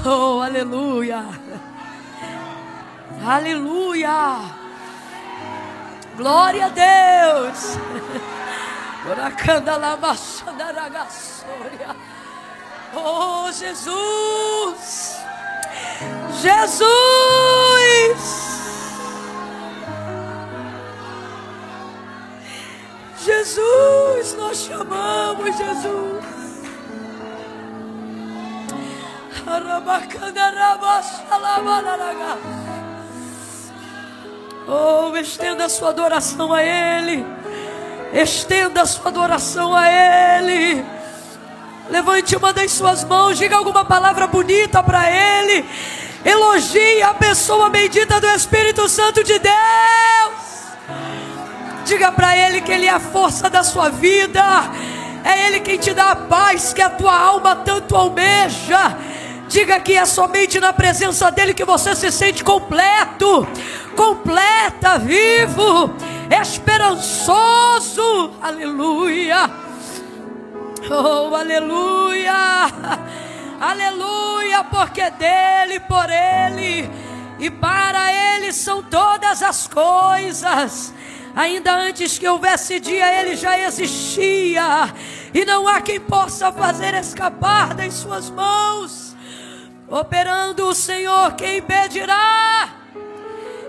Oh, aleluia. Aleluia. Glória a Deus. Oh, Jesus. Jesus. Jesus, nós chamamos Jesus. Oh, estenda a sua adoração a Ele. Estenda a sua adoração a Ele. Levante uma das suas mãos, diga alguma palavra bonita para Ele. Elogie a pessoa bendita do Espírito Santo de Deus. Diga para Ele que Ele é a força da sua vida. É Ele quem te dá a paz que a tua alma tanto almeja. Diga que é somente na presença dEle que você se sente completo, completa, vivo, esperançoso. Aleluia. Oh, aleluia. Aleluia, porque dEle, por Ele e para Ele são todas as coisas. Ainda antes que houvesse dia, Ele já existia, e não há quem possa fazer escapar das suas mãos. Operando o Senhor, quem impedirá?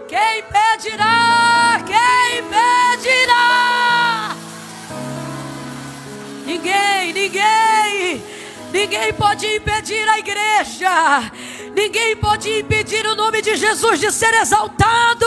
Quem impedirá? Quem impedirá? Ninguém pode impedir a igreja. Ninguém pode impedir o nome de Jesus de ser exaltado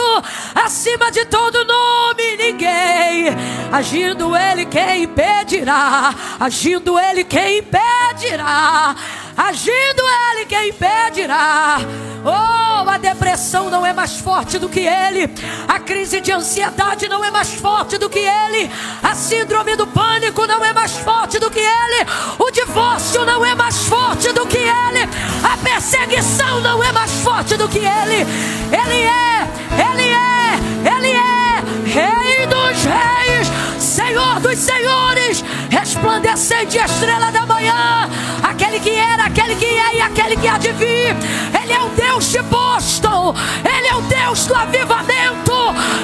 acima de todo nome. Ninguém. Agindo Ele, quem impedirá? Agindo Ele, quem impedirá? Agindo Ele, quem impedirá? Oh, a depressão não é mais forte do que Ele. A crise de ansiedade não é mais forte do que Ele. A síndrome do pânico não é mais forte do que Ele. O divórcio não é mais forte do que Ele. A perseguição não é mais forte do que Ele. Ele é Rei dos reis, Senhor dos senhores, resplandecente estrela da manhã, aquele que era, aquele que é e aquele que há de vir. Ele é o Deus de Boston, Ele é o Deus do avivamento,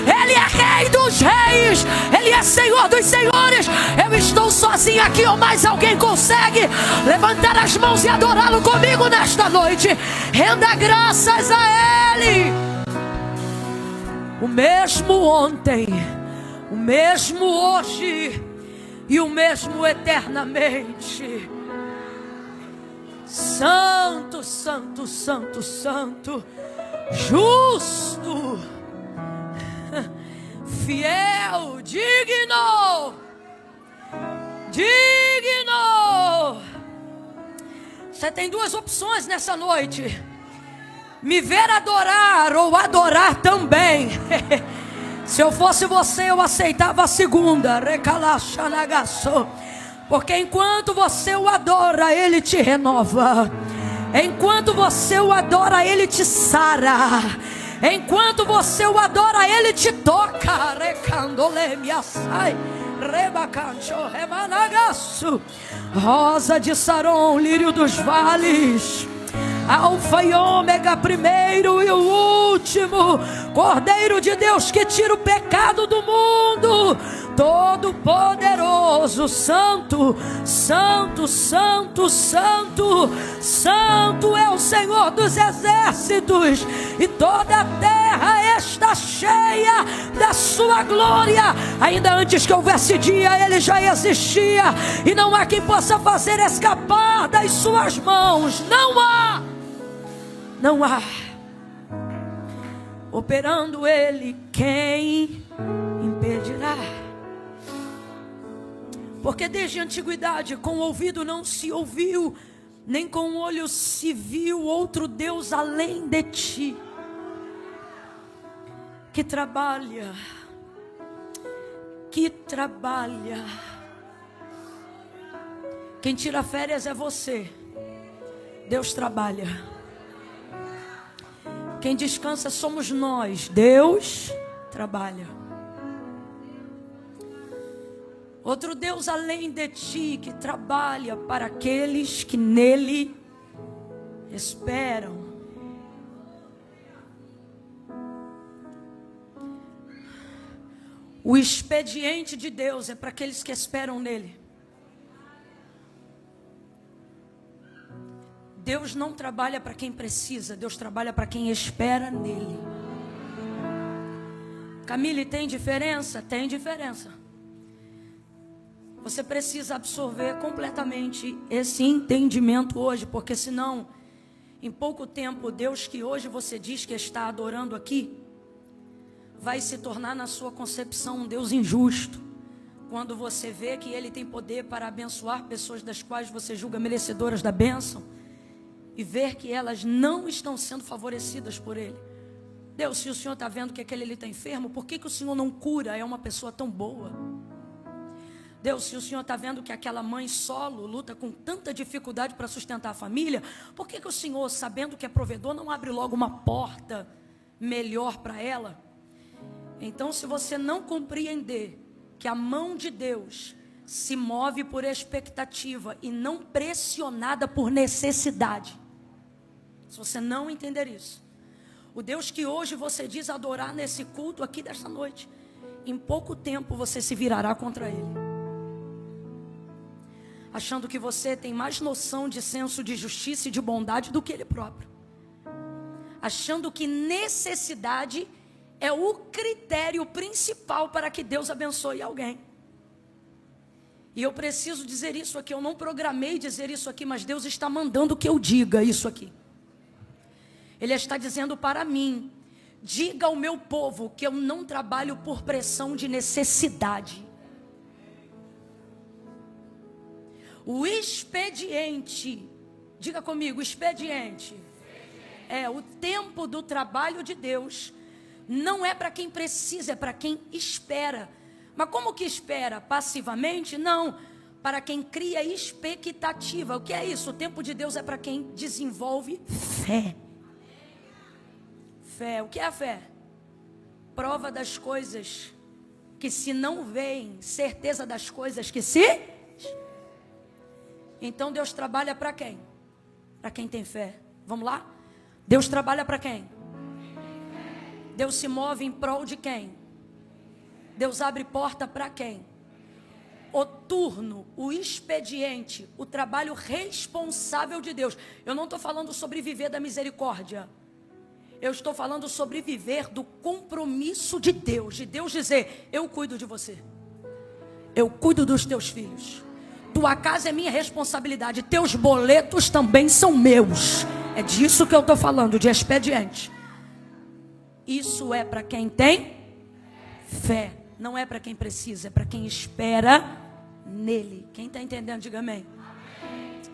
Ele é Rei dos reis, Ele é Senhor dos senhores. Eu estou sozinho aqui, ou mais alguém consegue levantar as mãos e adorá-lo comigo nesta noite? Renda graças a Ele. O mesmo ontem, o mesmo hoje e o mesmo eternamente. Santo, santo, santo, santo, justo, fiel, digno. Você tem duas opções nessa noite: me ver adorar ou adorar também. Se eu fosse você, eu aceitava a segunda. Porque enquanto você o adora, Ele te renova. Enquanto você o adora, Ele te sara. Enquanto você o adora, Ele te toca. Rosa de Saron, lírio dos vales, Alfa e Ômega, primeiro e o último, Cordeiro de Deus que tira o pecado do mundo, todo poderoso, santo, santo, santo, santo, santo é o Senhor dos exércitos, e toda a terra está cheia da sua glória. Ainda antes que houvesse dia, Ele já existia, e não há quem possa fazer escapar das suas mãos. Não há. Operando Ele, quem impedirá? Porque desde a antiguidade com o ouvido não se ouviu, nem com o olho se viu outro Deus além de ti, que trabalha. Quem tira férias é você. Deus trabalha. Quem descansa somos nós. Deus trabalha. Outro Deus além de ti, que trabalha para aqueles que nele esperam. O expediente de Deus é para aqueles que esperam nele. Deus não trabalha para quem precisa, Deus trabalha para quem espera nele. Camille, tem diferença? Tem diferença. Você precisa absorver completamente esse entendimento hoje, porque senão, em pouco tempo, Deus que hoje você diz que está adorando aqui, vai se tornar na sua concepção um Deus injusto. Quando você vê que Ele tem poder para abençoar pessoas das quais você julga merecedoras da bênção, e ver que elas não estão sendo favorecidas por Ele. Deus, se o Senhor está vendo que aquele ali está enfermo, por que o Senhor não cura? É uma pessoa tão boa. Deus, se o Senhor está vendo que aquela mãe solo luta com tanta dificuldade para sustentar a família, por que o Senhor, sabendo que é provedor, não abre logo uma porta melhor para ela? Então, se você não compreender que a mão de Deus se move por expectativa e não pressionada por necessidade, se você não entender isso, o Deus que hoje você diz adorar nesse culto aqui desta noite, em pouco tempo você se virará contra Ele, achando que você tem mais noção de senso de justiça e de bondade do que Ele próprio, achando que necessidade é o critério principal para que Deus abençoe alguém. E eu preciso dizer isso aqui, eu não programei dizer isso aqui, mas Deus está mandando que eu diga isso aqui. Ele está dizendo para mim, diga ao meu povo que eu não trabalho por pressão de necessidade. O expediente, diga comigo, expediente. É o tempo do trabalho de Deus. Não é para quem precisa, é para quem espera. Mas como que espera? Passivamente? Não. Para quem cria expectativa. O que é isso? O tempo de Deus é para quem desenvolve fé. Fé. O que é a fé? Prova das coisas que se não veem, certeza das coisas que se... Então Deus trabalha para quem? Para quem tem fé. Vamos lá? Deus trabalha para quem? Deus se move em prol de quem? Deus abre porta para quem? O turno, o expediente, o trabalho responsável de Deus. Eu não estou falando sobre viver da misericórdia. Eu estou falando sobre viver do compromisso de Deus dizer, eu cuido de você. Eu cuido dos teus filhos. Tua casa é minha responsabilidade. Teus boletos também são meus. É disso que eu estou falando, de expediente. Isso é para quem tem fé. Não é para quem precisa, é para quem espera nele. Quem está entendendo, diga amém.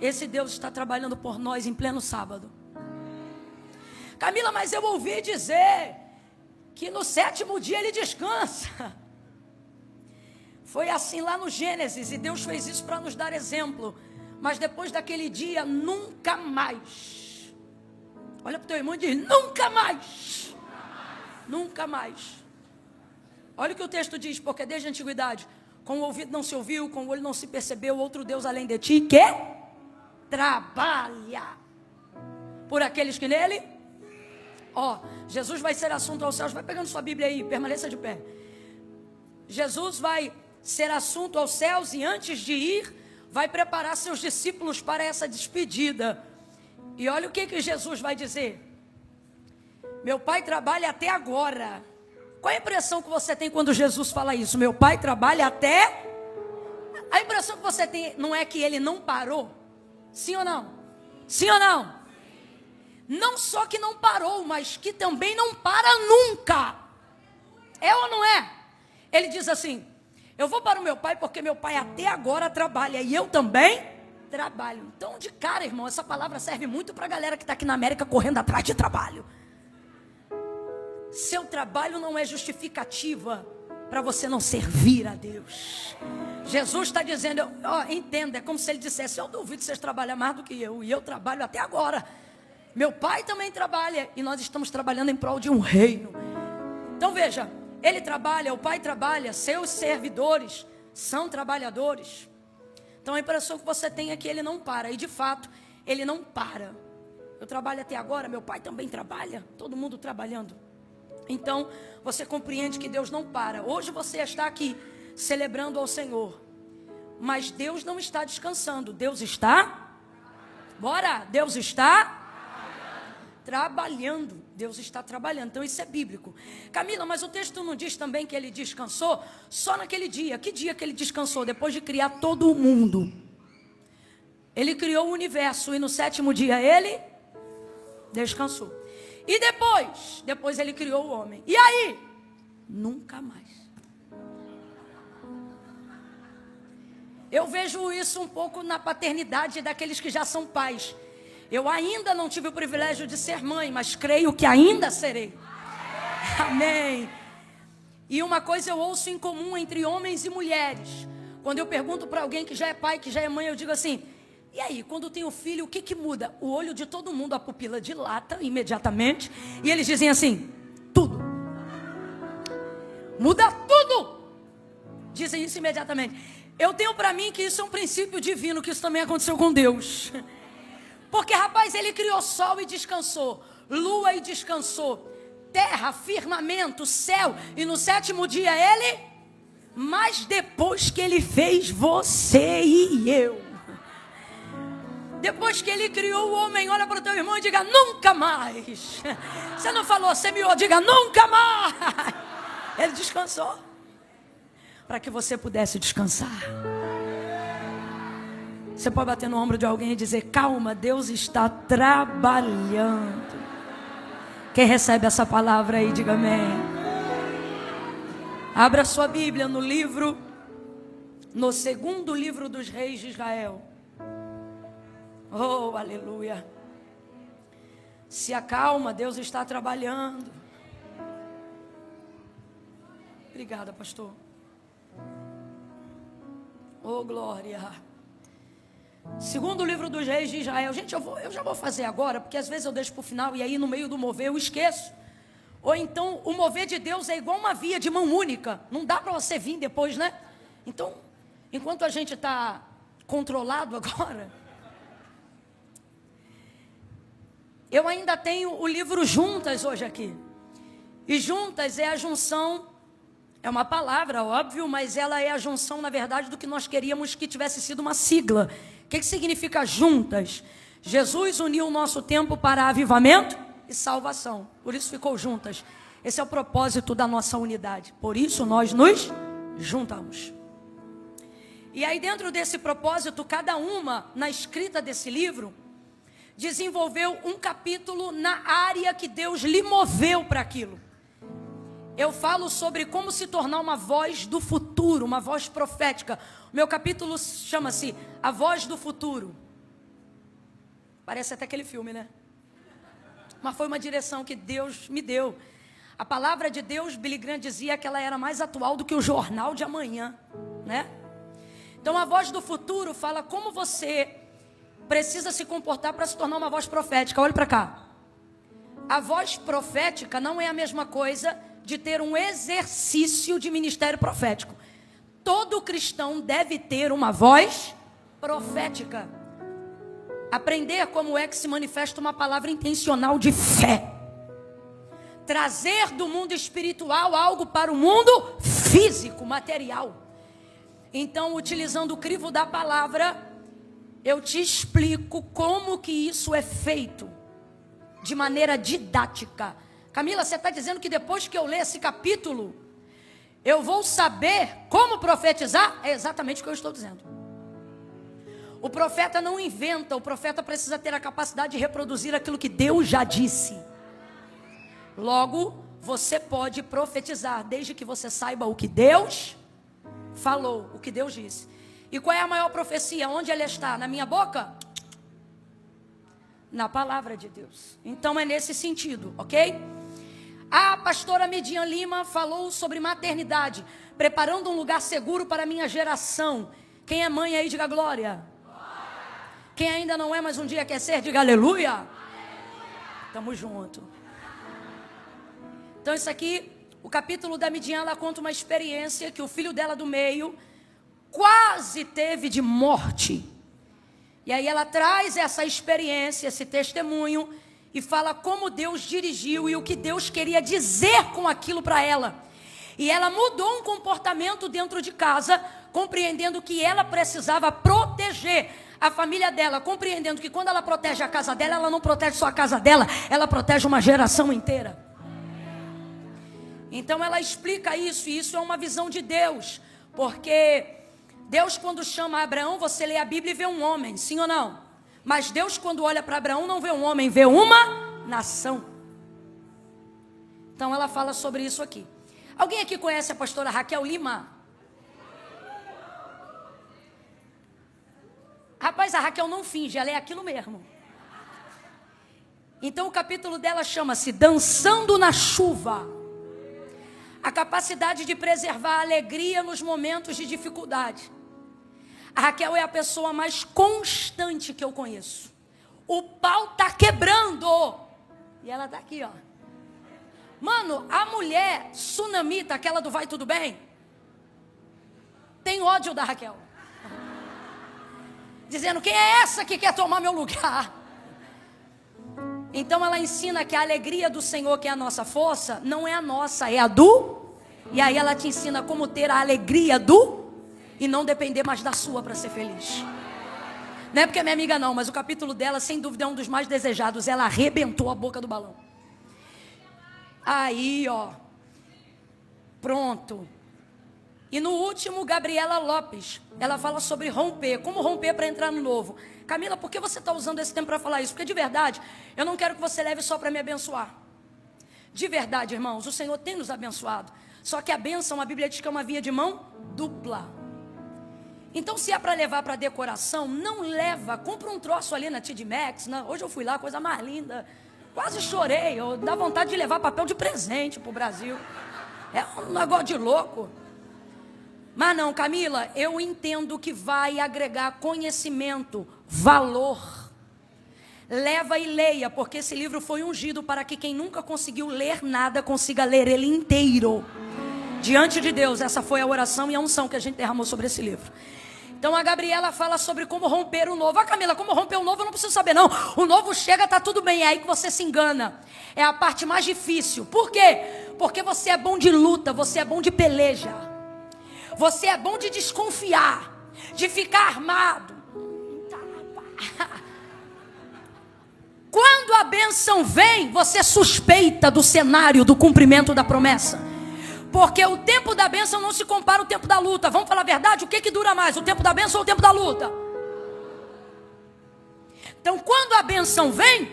Esse Deus está trabalhando por nós em pleno sábado. Camila, mas eu ouvi dizer que no 7º dia ele descansa. Foi assim lá no Gênesis, e Deus fez isso para nos dar exemplo. Mas depois daquele dia, nunca mais. Olha para o teu irmão e diz, nunca mais. Nunca mais. Olha o que o texto diz, porque desde a antiguidade, com o ouvido não se ouviu, com o olho não se percebeu, outro Deus além de ti, que trabalha por aqueles que nele... Jesus vai ser assunto aos céus, vai pegando sua Bíblia aí, permaneça de pé. Jesus vai ser assunto aos céus e antes de ir, vai preparar seus discípulos para essa despedida. E olha o que Jesus vai dizer. Meu Pai trabalha até agora. Qual é a impressão que você tem quando Jesus fala isso? Meu Pai trabalha até... A impressão que você tem não é que ele não parou? Sim ou não? Sim ou não? Não só que não parou, mas que também não para nunca. É ou não é? Ele diz assim, eu vou para o meu Pai porque meu Pai até agora trabalha e eu também trabalho. Então, de cara, irmão, essa palavra serve muito para a galera que está aqui na América correndo atrás de trabalho. Seu trabalho não é justificativa para você não servir a Deus. Jesus está dizendo, entenda, é como se ele dissesse, eu duvido vocês trabalham mais do que eu, e eu trabalho até agora. Meu Pai também trabalha, e nós estamos trabalhando em prol de um reino. Então veja, ele trabalha, o Pai trabalha, seus servidores são trabalhadores. Então a impressão que você tem é que ele não para, e de fato, ele não para. Eu trabalho até agora, meu pai também trabalha, todo mundo trabalhando. Então, você compreende que Deus não para. Hoje você está aqui celebrando ao Senhor, mas Deus não está descansando. Deus está, bora, Deus está trabalhando. Deus está trabalhando. Então isso é bíblico. Camila, mas o texto não diz também que ele descansou só naquele dia? Que dia que ele descansou? Depois de criar todo o mundo. Ele criou o universo e no 7º dia ele descansou. E depois ele criou o homem. E aí? Nunca mais. Eu vejo isso um pouco na paternidade daqueles que já são pais. Eu ainda não tive o privilégio de ser mãe, mas creio que ainda serei. Amém. E uma coisa eu ouço em comum entre homens e mulheres. Quando eu pergunto para alguém que já é pai, que já é mãe, eu digo assim: e aí, quando tem o filho, o que muda? O olho de todo mundo, a pupila dilata imediatamente. E eles dizem assim: tudo. Muda tudo. Dizem isso imediatamente. Eu tenho para mim que isso é um princípio divino, que isso também aconteceu com Deus. Porque, rapaz, ele criou sol e descansou, lua e descansou, terra, firmamento, céu, e no 7º dia ele, mas depois que ele fez você e eu, depois que ele criou o homem, olha para o teu irmão e diga: nunca mais. Você não falou, semeou, diga: nunca mais. Ele descansou, para que você pudesse descansar. Você pode bater no ombro de alguém e dizer: calma, Deus está trabalhando. Quem recebe essa palavra aí, diga amém. Abra sua Bíblia no 2º livro dos reis de Israel. Oh, aleluia. Se acalma, Deus está trabalhando. Obrigada, pastor. Oh, glória. 2º livro dos reis de Israel. Gente, eu já vou fazer agora, porque às vezes eu deixo para o final e aí no meio do mover eu esqueço. Ou então o mover de Deus é igual uma via de mão única. Não dá para você vir depois, né? Então, enquanto a gente está controlado agora, eu ainda tenho o livro Juntas hoje aqui. E juntas é a junção, é uma palavra, óbvio, mas ela é a junção, na verdade, do que nós queríamos que tivesse sido uma sigla. O que significa juntas? Jesus uniu o nosso tempo para avivamento e salvação. Por isso ficou juntas. Esse é o propósito da nossa unidade. Por isso nós nos juntamos. E aí dentro desse propósito, cada uma, na escrita desse livro, desenvolveu um capítulo na área que Deus lhe moveu para aquilo. Eu falo sobre como se tornar uma voz do futuro, uma voz profética. O meu capítulo chama-se A Voz do Futuro. Parece até aquele filme, né? Mas foi uma direção que Deus me deu. A palavra de Deus, Billy Graham dizia que ela era mais atual do que o jornal de amanhã, né? Então a voz do futuro fala como você precisa se comportar para se tornar uma voz profética. Olha para cá. A voz profética não é a mesma coisa de ter um exercício de ministério profético. Todo cristão deve ter uma voz profética. Aprender como é que se manifesta uma palavra intencional de fé. Trazer do mundo espiritual algo para o mundo físico, material. Então, utilizando o crivo da palavra, eu te explico como que isso é feito de maneira didática. Camila, você está dizendo que depois que eu ler esse capítulo, eu vou saber como profetizar? É exatamente o que eu estou dizendo. O profeta não inventa, o profeta precisa ter a capacidade de reproduzir aquilo que Deus já disse. Logo, você pode profetizar, desde que você saiba o que Deus falou, o que Deus disse. E qual é a maior profecia? Onde ela está? Na minha boca? Na palavra de Deus. Então é nesse sentido, ok? A pastora Midian Lima falou sobre maternidade, preparando um lugar seguro para a minha geração. Quem é mãe aí, diga glória. Quem ainda não é, mas um dia quer ser, diga aleluia. Tamo junto. Então isso aqui, o capítulo da Midian, ela conta uma experiência que o filho dela do meio quase teve de morte. E aí ela traz essa experiência, esse testemunho, e fala como Deus dirigiu e o que Deus queria dizer com aquilo para ela. E ela mudou um comportamento dentro de casa, compreendendo que ela precisava proteger a família dela, compreendendo que quando ela protege a casa dela, ela não protege só a casa dela, ela protege uma geração inteira. Então ela explica isso, e isso é uma visão de Deus, porque Deus, quando chama Abraão, você lê a Bíblia e vê um homem, sim ou não? Mas Deus, quando olha para Abraão, não vê um homem, vê uma nação. Então ela fala sobre isso aqui. Alguém aqui conhece a pastora Raquel Lima? Rapaz, a Raquel não finge, ela é aquilo mesmo. Então o capítulo dela chama-se Dançando na Chuva. A capacidade de preservar a alegria nos momentos de dificuldade. A Raquel é a pessoa mais constante que eu conheço. O pau tá quebrando. E ela tá aqui, ó. Mano, a mulher tsunamita, aquela do vai tudo bem, tem ódio da Raquel. Dizendo, quem é essa que quer tomar meu lugar? Então ela ensina que a alegria do Senhor, que é a nossa força, não é a nossa, é a do. E aí ela te ensina como ter a alegria do e não depender mais da sua para ser feliz. Não é porque é minha amiga não, mas o capítulo dela, sem dúvida, é um dos mais desejados. Ela arrebentou a boca do balão. Aí, ó. Pronto. E no último, Gabriela Lopes, ela fala sobre romper, como romper para entrar no novo. Camila, por que você está usando esse tempo para falar isso? Porque de verdade, eu não quero que você leve só para me abençoar. De verdade, irmãos, o Senhor tem nos abençoado. Só que a bênção, a Bíblia diz que é uma via de mão dupla. Então, se é para levar para decoração, não leva, compra um troço ali na TD Maxx. Hoje eu fui lá, coisa mais linda. Quase chorei, dá vontade de levar papel de presente para o Brasil. É um negócio de louco. Mas não, Camila, eu entendo que vai agregar conhecimento, valor. Leva e leia, porque esse livro foi ungido para que quem nunca conseguiu ler nada consiga ler ele inteiro. Diante de Deus, essa foi a oração e a unção que a gente derramou sobre esse livro. Então a Gabriela fala sobre como romper o novo. Ah, Camila, como romper o novo eu não preciso saber não. O novo chega, tá tudo bem, é aí que você se engana. É a parte mais difícil. Por quê? Porque você é bom de luta, você é bom de peleja. Você é bom de desconfiar, de ficar armado. Quando a bênção vem, você suspeita do cenário do cumprimento da promessa. Porque o tempo da bênção não se compara ao tempo da luta. Vamos falar a verdade? O que dura mais? O tempo da bênção ou o tempo da luta? Então, quando a bênção vem,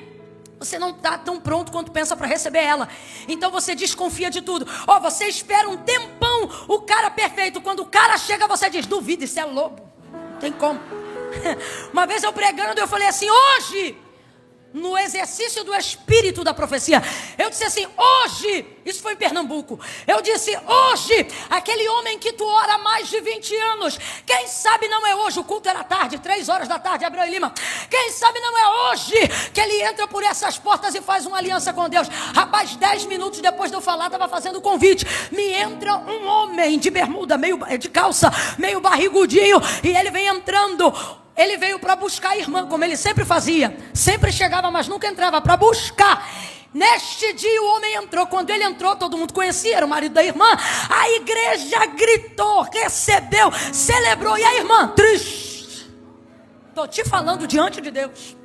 você não está tão pronto quanto pensa para receber ela. Então você desconfia de tudo. Você espera um tempão o cara perfeito. Quando o cara chega, você diz, duvida, isso é lobo. Não tem como. Uma vez eu pregando, eu falei assim, hoje, no exercício do espírito da profecia, eu disse assim, hoje, isso foi em Pernambuco, eu disse, hoje, aquele homem que tu ora há mais de 20 anos, quem sabe não é hoje, o culto era tarde, 3 horas da tarde, Abraão e Lima, quem sabe não é hoje, que ele entra por essas portas e faz uma aliança com Deus. Rapaz, 10 minutos depois de eu falar, estava fazendo o convite, me entra um homem de bermuda, de calça, meio barrigudinho, e ele vem entrando. Ele veio para buscar a irmã, como ele sempre fazia. Sempre chegava, mas nunca entrava, para buscar. Neste dia o homem entrou. Quando ele entrou, todo mundo conhecia, era o marido da irmã. A igreja gritou, recebeu, celebrou. E a irmã, triste. Estou te falando diante de Deus.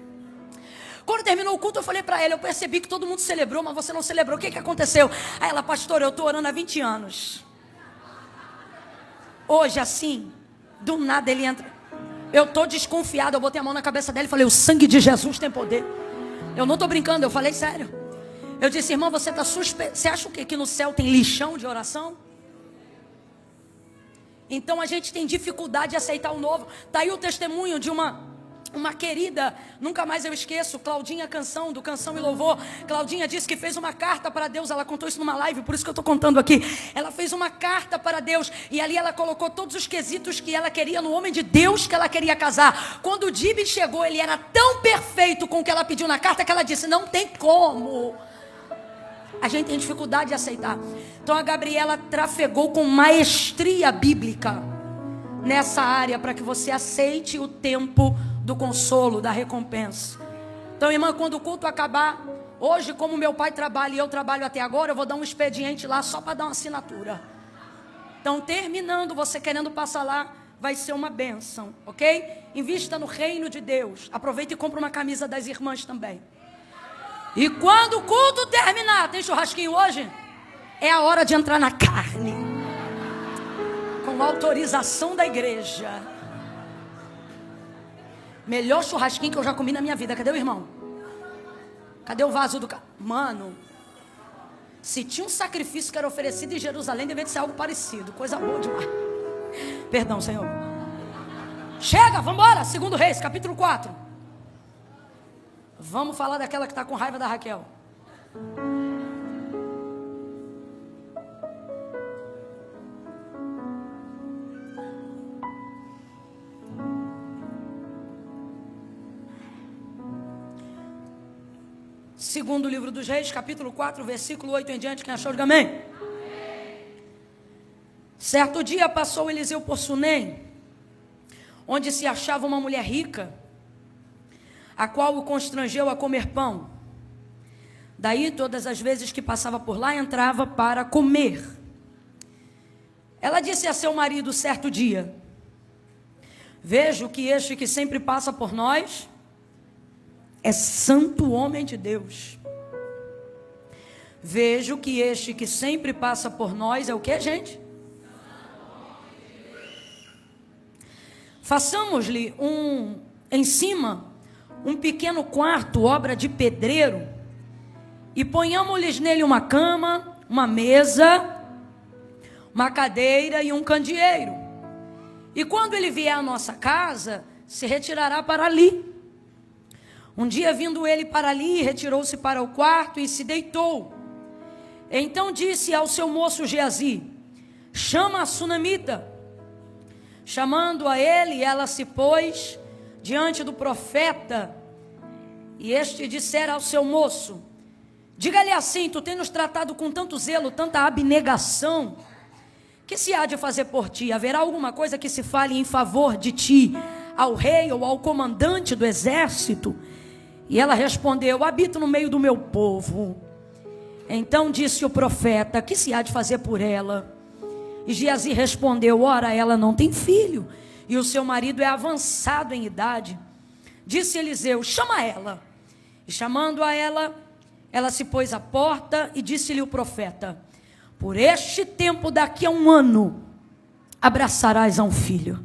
Quando terminou o culto, eu falei para ela, eu percebi que todo mundo celebrou, mas você não celebrou. O que aconteceu? Aí ela, pastor, eu estou orando há 20 anos. Hoje, assim, do nada ele entra. Eu estou desconfiado, eu botei a mão na cabeça dela e falei, o sangue de Jesus tem poder. Eu não estou brincando, eu falei sério. Eu disse, irmã, você está suspeito. Você acha o quê? Que no céu tem lixão de oração? Então a gente tem dificuldade de aceitar o novo. Está aí o testemunho de uma querida, nunca mais eu esqueço, Claudinha Canção, do Canção e Louvor. Claudinha disse que fez uma carta para Deus, ela contou isso numa live, por isso que eu estou contando aqui. Ela fez uma carta para Deus, e ali ela colocou todos os quesitos que ela queria no homem de Deus que ela queria casar. Quando o Dibi chegou, ele era tão perfeito com o que ela pediu na carta, que ela disse, não tem como. A gente tem dificuldade de aceitar. Então a Gabriela trafegou com maestria bíblica nessa área, para que você aceite o tempo do consolo, da recompensa. Então, irmã, quando o culto acabar, hoje, como meu pai trabalha e eu trabalho até agora, eu vou dar um expediente lá só para dar uma assinatura. Então, terminando, você querendo passar lá, vai ser uma bênção, ok? Invista no reino de Deus. Aproveita e compra uma camisa das irmãs também. E quando o culto terminar, tem churrasquinho hoje? É a hora de entrar na carne, com autorização da igreja. Melhor churrasquinho que eu já comi na minha vida. Cadê o irmão? Cadê o vaso do... Mano, se tinha um sacrifício que era oferecido em Jerusalém, devia ser algo parecido. Coisa boa demais. Perdão, Senhor. Chega, vamos embora. 2 Reis, capítulo 4. Vamos falar daquela que está com raiva da Raquel. Segundo livro dos Reis, capítulo 4, versículo 8 em diante. Quem achou, diga amém. Amém. Certo dia passou Eliseu por Sunem, onde se achava uma mulher rica, a qual o constrangeu a comer pão. Daí, todas as vezes que passava por lá, entrava para comer. Ela disse a seu marido certo dia: vejo que este que sempre passa por nós é santo homem de Deus. Vejo que este que sempre passa por nós é o que, gente? Façamos-lhe em cima um pequeno quarto, obra de pedreiro, e ponhamos-lhes nele uma cama, uma mesa, uma cadeira e um candeeiro. E quando ele vier à nossa casa, se retirará para ali. Um dia, vindo ele para ali, retirou-se para o quarto e se deitou. Então disse ao seu moço Geazi: chama a sunamita. Chamando a ele, ela se pôs diante do profeta. E este dissera ao seu moço: diga-lhe assim, tu tens nos tratado com tanto zelo, tanta abnegação, que se há de fazer por ti? Haverá alguma coisa que se fale em favor de ti ao rei ou ao comandante do exército? E ela respondeu: habito no meio do meu povo. Então disse o profeta: que se há de fazer por ela? E Geazi respondeu: ora, ela não tem filho, e o seu marido é avançado em idade. Disse Eliseu: chama ela. E chamando-a ela, ela se pôs à porta, e disse-lhe o profeta: por este tempo, daqui a 1 ano, abraçarás a um filho.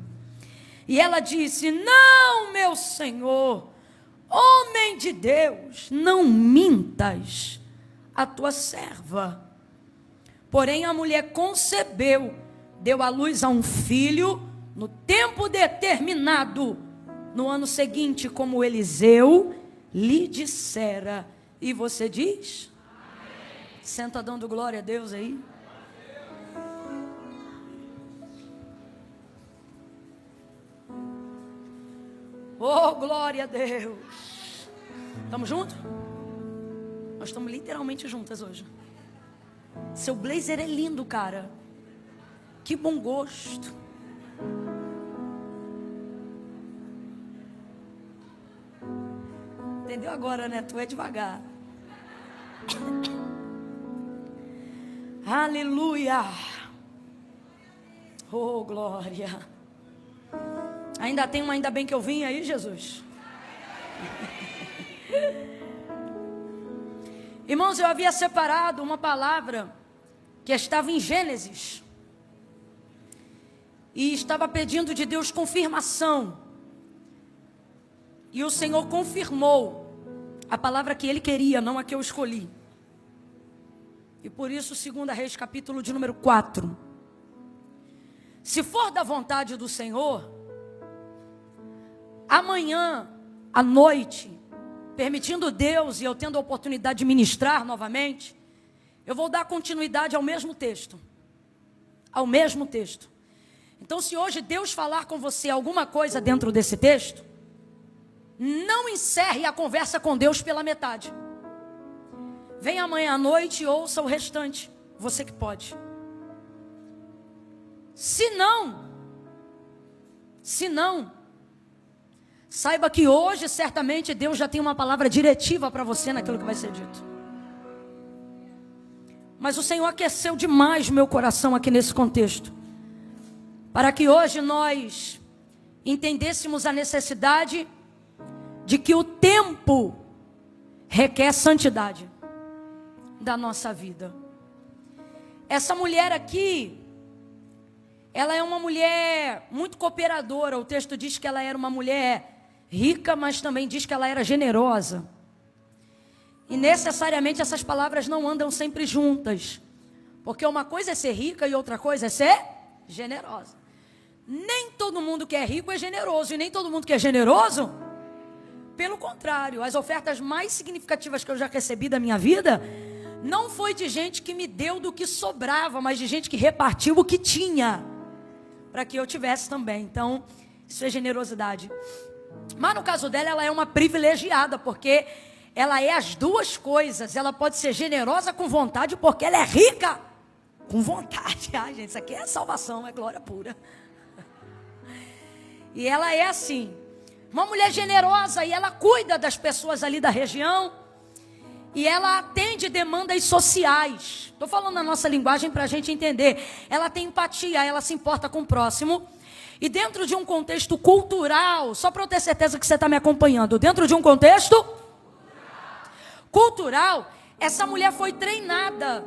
E ela disse: não, meu senhor, homem de Deus, não mintas a tua serva. Porém a mulher concebeu, deu à luz a um filho, no tempo determinado, no ano seguinte, como Eliseu lhe dissera. E você diz? Amém. Senta dando glória a Deus aí. Oh, glória a Deus. Estamos juntos? Nós estamos literalmente juntas hoje. Seu blazer é lindo, cara. Que bom gosto. Entendeu agora, né? Tu é devagar. Aleluia. Oh, glória. Ainda tem um ainda bem que eu vim aí, Jesus? Irmãos, eu havia separado uma palavra que estava em Gênesis. E estava pedindo de Deus confirmação. E o Senhor confirmou a palavra que Ele queria, não a que eu escolhi. E por isso, 2 Reis, capítulo de número 4. Se for da vontade do Senhor, amanhã, à noite, permitindo Deus e eu tendo a oportunidade de ministrar novamente, eu vou dar continuidade ao mesmo texto. Ao mesmo texto. Então, se hoje Deus falar com você alguma coisa dentro desse texto, não encerre a conversa com Deus pela metade. Venha amanhã à noite e ouça o restante. Você que pode. Se não, saiba que hoje certamente Deus já tem uma palavra diretiva para você naquilo que vai ser dito. Mas o Senhor aqueceu demais o meu coração aqui nesse contexto, para que hoje nós entendêssemos a necessidade de que o tempo requer santidade da nossa vida. Essa mulher aqui, ela é uma mulher muito cooperadora. O texto diz que ela era uma mulher rica, mas também diz que ela era generosa. E necessariamente essas palavras não andam sempre juntas, porque uma coisa é ser rica e outra coisa é ser generosa. Nem todo mundo que é rico é generoso, e nem todo mundo que é generoso, pelo contrário. As ofertas mais significativas que eu já recebi da minha vida não foi de gente que me deu do que sobrava, mas de gente que repartiu o que tinha, para que eu tivesse também. Então, isso é generosidade. Mas no caso dela, ela é uma privilegiada, porque ela é as duas coisas. Ela pode ser generosa com vontade, porque ela é rica com vontade. Ai, gente, isso aqui é salvação, é glória pura. E ela é assim, uma mulher generosa, e ela cuida das pessoas ali da região, e ela atende demandas sociais. Estou falando na nossa linguagem para a gente entender. Ela tem empatia, ela se importa com o próximo. E dentro de um contexto cultural, só para eu ter certeza que você está me acompanhando, dentro de um contexto cultural, essa mulher foi treinada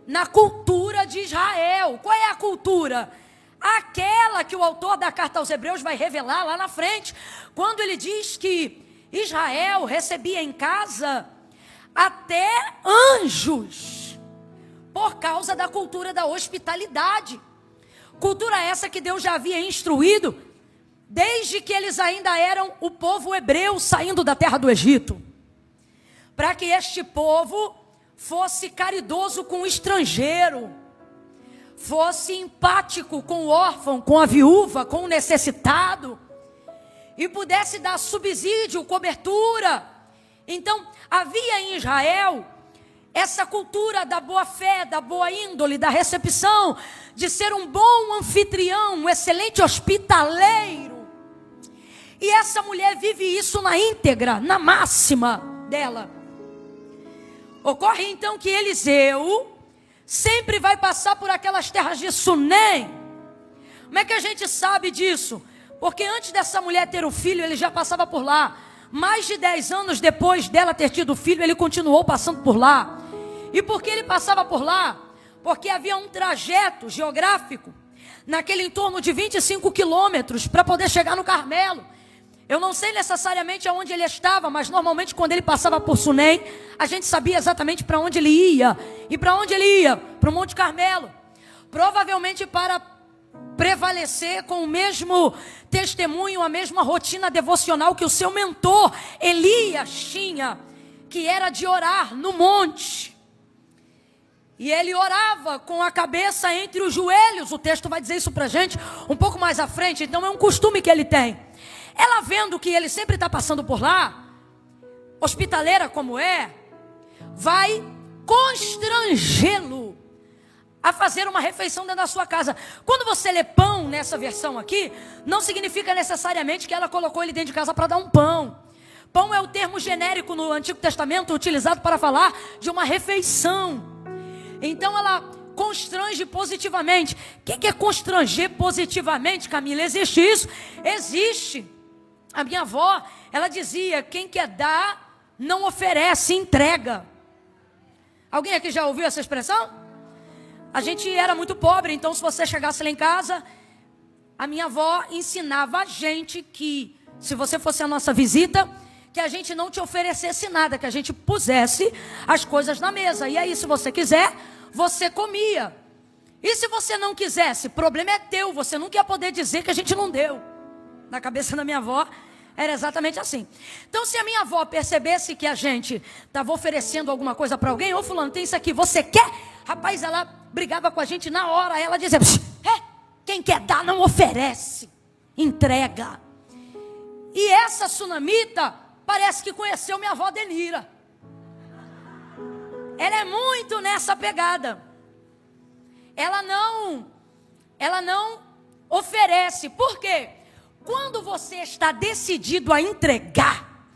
na cultura de Israel. Qual é a cultura? Aquela que o autor da carta aos Hebreus vai revelar lá na frente, quando ele diz que Israel recebia em casa até anjos, por causa da cultura da hospitalidade. Cultura essa que Deus já havia instruído desde que eles ainda eram o povo hebreu saindo da terra do Egito, para que este povo fosse caridoso com o estrangeiro, fosse empático com o órfão, com a viúva, com o necessitado, e pudesse dar subsídio, cobertura. Então, havia em Israel essa cultura da boa fé, da boa índole, da recepção, de ser um bom anfitrião, um excelente hospitaleiro. E essa mulher vive isso na íntegra, na máxima dela. Ocorre então que Eliseu sempre vai passar por aquelas terras de Sunem. Como é que a gente sabe disso? Porque antes dessa mulher ter o filho, ele já passava por lá. Mais de 10 anos depois dela ter tido o filho, ele continuou passando por lá. E por que ele passava por lá? Porque havia um trajeto geográfico, naquele entorno de 25 quilômetros, para poder chegar no Carmelo. Eu não sei necessariamente aonde ele estava, mas normalmente quando ele passava por Sunem, a gente sabia exatamente para onde ele ia. E para onde ele ia? Para o Monte Carmelo. Provavelmente para prevalecer com o mesmo testemunho, a mesma rotina devocional que o seu mentor Elias tinha, que era de orar no monte. E ele orava com a cabeça entre os joelhos. O texto vai dizer isso para a gente um pouco mais à frente. Então é um costume que ele tem. Ela, vendo que ele sempre está passando por lá, hospitaleira como é, vai constrangê-lo a fazer uma refeição dentro da sua casa. Quando você lê pão nessa versão aqui, não significa necessariamente que ela colocou ele dentro de casa para dar um pão. Pão é o termo genérico no Antigo Testamento utilizado para falar de uma refeição. Então ela constrange positivamente. O que é constranger positivamente, Camila? Existe isso? Existe. A minha avó, ela dizia: quem quer dar, não oferece, entrega. Alguém aqui já ouviu essa expressão? A gente era muito pobre, então se você chegasse lá em casa, a minha avó ensinava a gente que, se você fosse a nossa visita, que a gente não te oferecesse nada, que a gente pusesse as coisas na mesa. E aí, se você quiser, você comia. E se você não quisesse, problema é teu, você nunca ia poder dizer que a gente não deu. Na cabeça da minha avó, era exatamente assim. Então, se a minha avó percebesse que a gente estava oferecendo alguma coisa para alguém: ô fulano, tem isso aqui, você quer? Rapaz, ela brigava com a gente na hora. Ela dizia: quem quer dar não oferece, entrega. E essa sunamita parece que conheceu minha avó Denira. Ela é muito nessa pegada. Ela não oferece. Por quê? Quando você está decidido a entregar,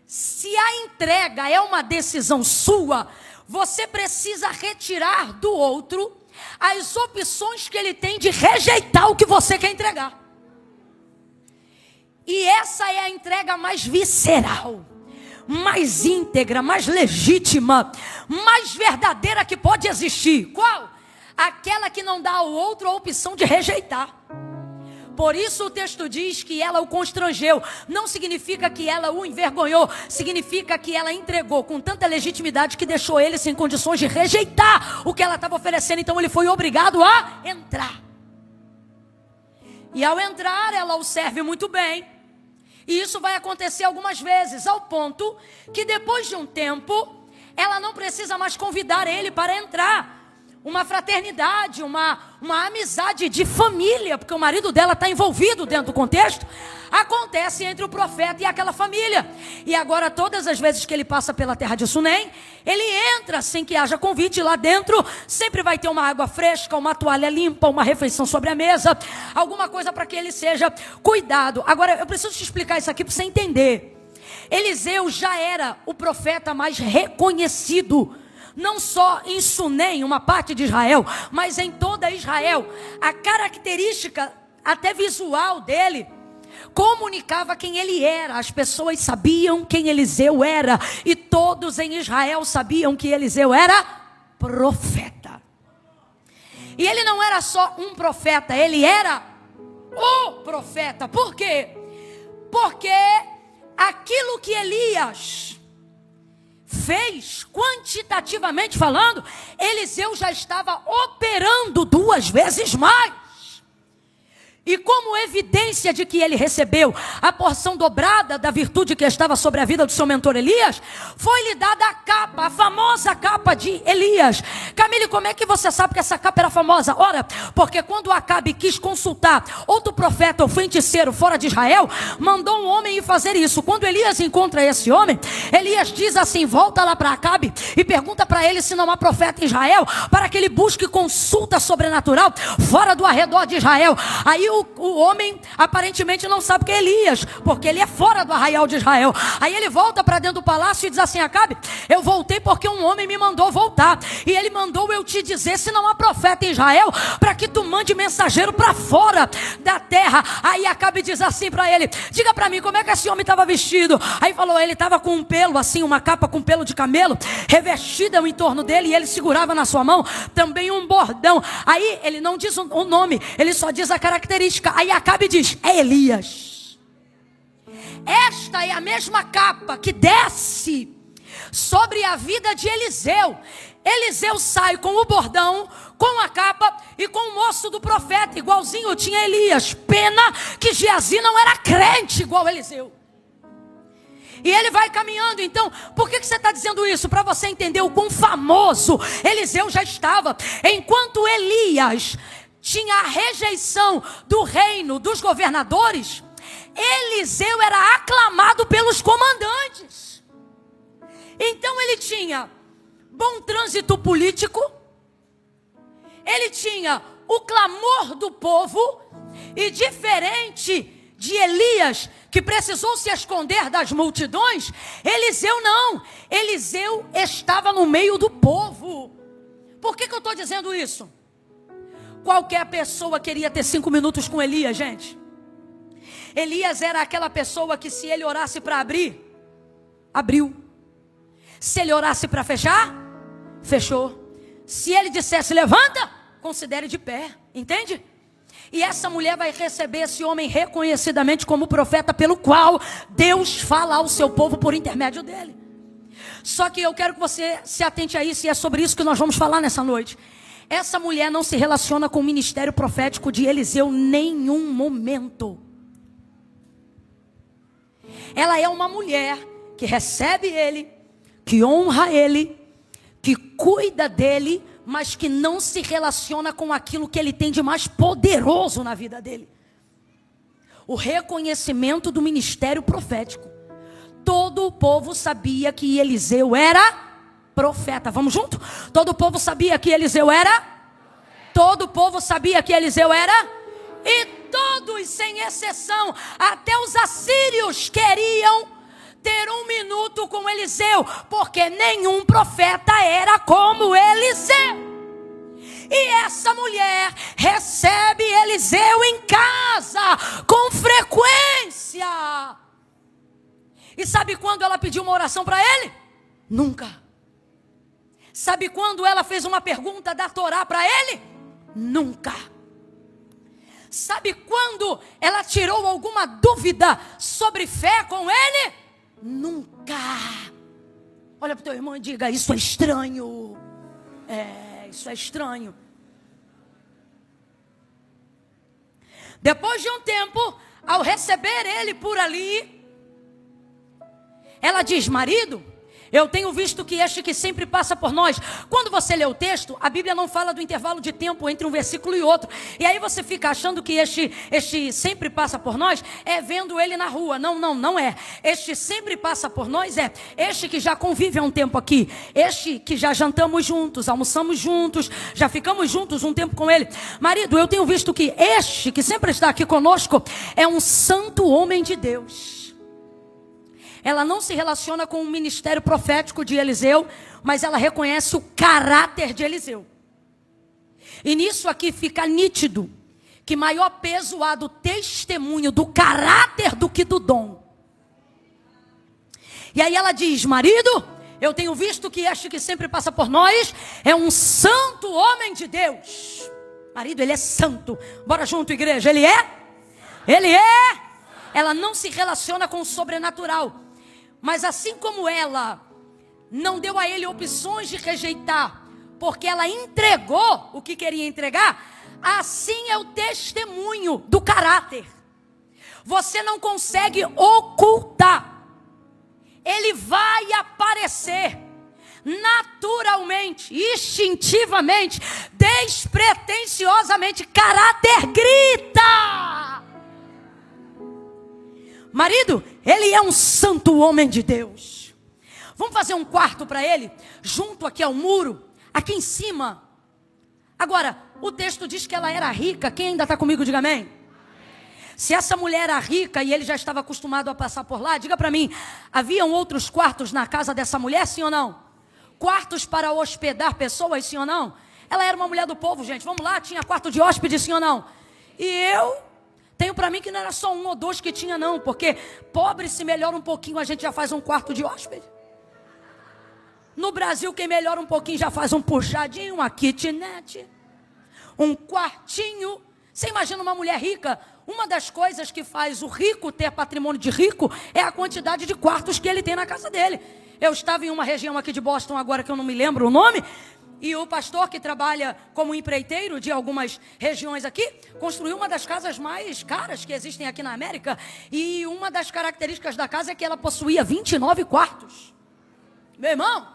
se a entrega é uma decisão sua, você precisa retirar do outro as opções que ele tem de rejeitar o que você quer entregar. E essa é a entrega mais visceral, mais íntegra, mais legítima, mais verdadeira que pode existir. Qual? Aquela que não dá ao outro a opção de rejeitar. Por isso o texto diz que ela o constrangeu. Não significa que ela o envergonhou. Significa que ela entregou com tanta legitimidade que deixou ele sem condições de rejeitar o que ela estava oferecendo. Então ele foi obrigado a entrar. E ao entrar, ela o serve muito bem. E isso vai acontecer algumas vezes, ao ponto que depois de um tempo, ela não precisa mais convidar ele para entrar. Uma fraternidade, uma amizade de família, porque o marido dela está envolvido dentro do contexto, acontece entre o profeta e aquela família. E agora todas as vezes que ele passa pela terra de Sunem, ele entra sem que haja convite. Lá dentro sempre vai ter uma água fresca, uma toalha limpa, uma refeição sobre a mesa, alguma coisa para que ele seja cuidado. Agora eu preciso te explicar isso aqui para você entender. Eliseu já era o profeta mais reconhecido, não só em Sunem, uma parte de Israel, mas em toda Israel. A característica até visual dele comunicava quem ele era. As pessoas sabiam quem Eliseu era, e todos em Israel sabiam que Eliseu era profeta. E ele não era só um profeta, ele era o profeta. Por quê? Porque aquilo que Elias fez, quantitativamente falando, Eliseu já estava operando 2 vezes mais. E como evidência de que ele recebeu a porção dobrada da virtude que estava sobre a vida do seu mentor Elias, foi-lhe dada a capa, a famosa capa de Elias. Camille, como é que você sabe que essa capa era famosa? Ora, porque quando Acabe quis consultar outro profeta ou feiticeiro fora de Israel, mandou um homem ir fazer isso. Quando Elias encontra esse homem, Elias diz assim: volta lá para Acabe e pergunta para ele se não há profeta em Israel, para que ele busque consulta sobrenatural fora do arredor de Israel. Aí o homem aparentemente não sabe que é Elias, porque ele é fora do arraial de Israel. Aí ele volta para dentro do palácio e diz assim: Acabe, eu voltei porque um homem me mandou voltar, e ele mandou eu te dizer se não há profeta em Israel, para que tu mande mensageiro para fora da terra. Aí Acabe diz assim para ele: diga para mim, como é que esse homem estava vestido? Aí falou: ele estava com um pelo assim, uma capa com pelo de camelo, revestida em torno dele, e ele segurava na sua mão também um bordão. Aí ele não diz o nome, ele só diz a característica. Aí Acabe diz: é Elias. Esta é a mesma capa que desce sobre a vida de Eliseu. Eliseu sai com o bordão, com a capa e com o moço do profeta, igualzinho tinha Elias. Pena que Geazi não era crente igual Eliseu. E ele vai caminhando. Então, por que você está dizendo isso? Para você entender o quão famoso Eliseu já estava. Enquanto Elias tinha a rejeição do reino, dos governadores, Eliseu era aclamado pelos comandantes. Então ele tinha bom trânsito político, ele tinha o clamor do povo, e diferente de Elias, que precisou se esconder das multidões, Eliseu não. Eliseu estava no meio do povo. Por que eu estou dizendo isso? Qualquer pessoa queria ter 5 minutos com Elias, gente. Elias era aquela pessoa que, se ele orasse para abrir, abriu. Se ele orasse para fechar, fechou. Se ele dissesse levanta, considere de pé, entende? E essa mulher vai receber esse homem reconhecidamente como profeta, pelo qual Deus fala ao seu povo por intermédio dele. Só que eu quero que você se atente a isso, e é sobre isso que nós vamos falar nessa noite. Essa mulher não se relaciona com o ministério profético de Eliseu em nenhum momento. Ela é uma mulher que recebe ele, que honra ele, que cuida dele, mas que não se relaciona com aquilo que ele tem de mais poderoso na vida dele: o reconhecimento do ministério profético. Todo o povo sabia que Eliseu era profeta. Vamos junto? Todo o povo sabia que Eliseu era? Todo o povo sabia que Eliseu era? E todos, sem exceção, até os assírios queriam ter um minuto com Eliseu, porque nenhum profeta era como Eliseu. E essa mulher recebe Eliseu em casa com frequência. E sabe quando ela pediu uma oração para ele? Nunca. Sabe quando ela fez uma pergunta da Torá para ele? Nunca. Sabe quando ela tirou alguma dúvida sobre fé com ele? Nunca. Olha para o teu irmão e diga: isso é estranho. Isso é estranho. Depois de um tempo, ao receber ele por ali, ela diz: marido, eu tenho visto que este que sempre passa por nós. Quando você lê o texto, a Bíblia não fala do intervalo de tempo entre um versículo e outro. E aí você fica achando que este sempre passa por nós é vendo ele na rua. Não é. Este sempre passa por nós é este que já convive há um tempo aqui. Este que já jantamos juntos, almoçamos juntos, já ficamos juntos um tempo com ele. Marido, eu tenho visto que este que sempre está aqui conosco é um santo homem de Deus. Ela não se relaciona com o ministério profético de Eliseu, mas ela reconhece o caráter de Eliseu. E nisso aqui fica nítido que maior peso há do testemunho, do caráter, do que do dom. E aí ela diz: marido, eu tenho visto que este que sempre passa por nós é um santo homem de Deus. Marido, ele é santo. Bora junto, igreja. Ele é? Ele é. Ela não se relaciona com o sobrenatural. Mas assim como ela não deu a ele opções de rejeitar, porque ela entregou o que queria entregar, assim é o testemunho do caráter. Você não consegue ocultar. Ele vai aparecer naturalmente, instintivamente, despretensiosamente. Caráter grita. Marido, ele é um santo homem de Deus. Vamos fazer um quarto para ele, junto aqui ao muro, aqui em cima. Agora, o texto diz que ela era rica. Quem ainda está comigo, diga amém. Se essa mulher era rica e ele já estava acostumado a passar por lá, diga para mim, haviam outros quartos na casa dessa mulher, sim ou não? Quartos para hospedar pessoas, sim ou não? Ela era uma mulher do povo, gente, vamos lá, tinha quarto de hóspede, sim ou não? E eu tenho para mim que não era só um ou dois que tinha não, porque pobre se melhora um pouquinho, a gente já faz um quarto de hóspede. No Brasil, quem melhora um pouquinho já faz um puxadinho, uma kitnet, um quartinho. Você imagina uma mulher rica? Uma das coisas que faz o rico ter patrimônio de rico é a quantidade de quartos que ele tem na casa dele. Eu estava em uma região aqui de Boston agora que eu não me lembro o nome, e o pastor que trabalha como empreiteiro de algumas regiões aqui, construiu uma das casas mais caras que existem aqui na América. E uma das características da casa é que ela possuía 29 quartos. Meu irmão,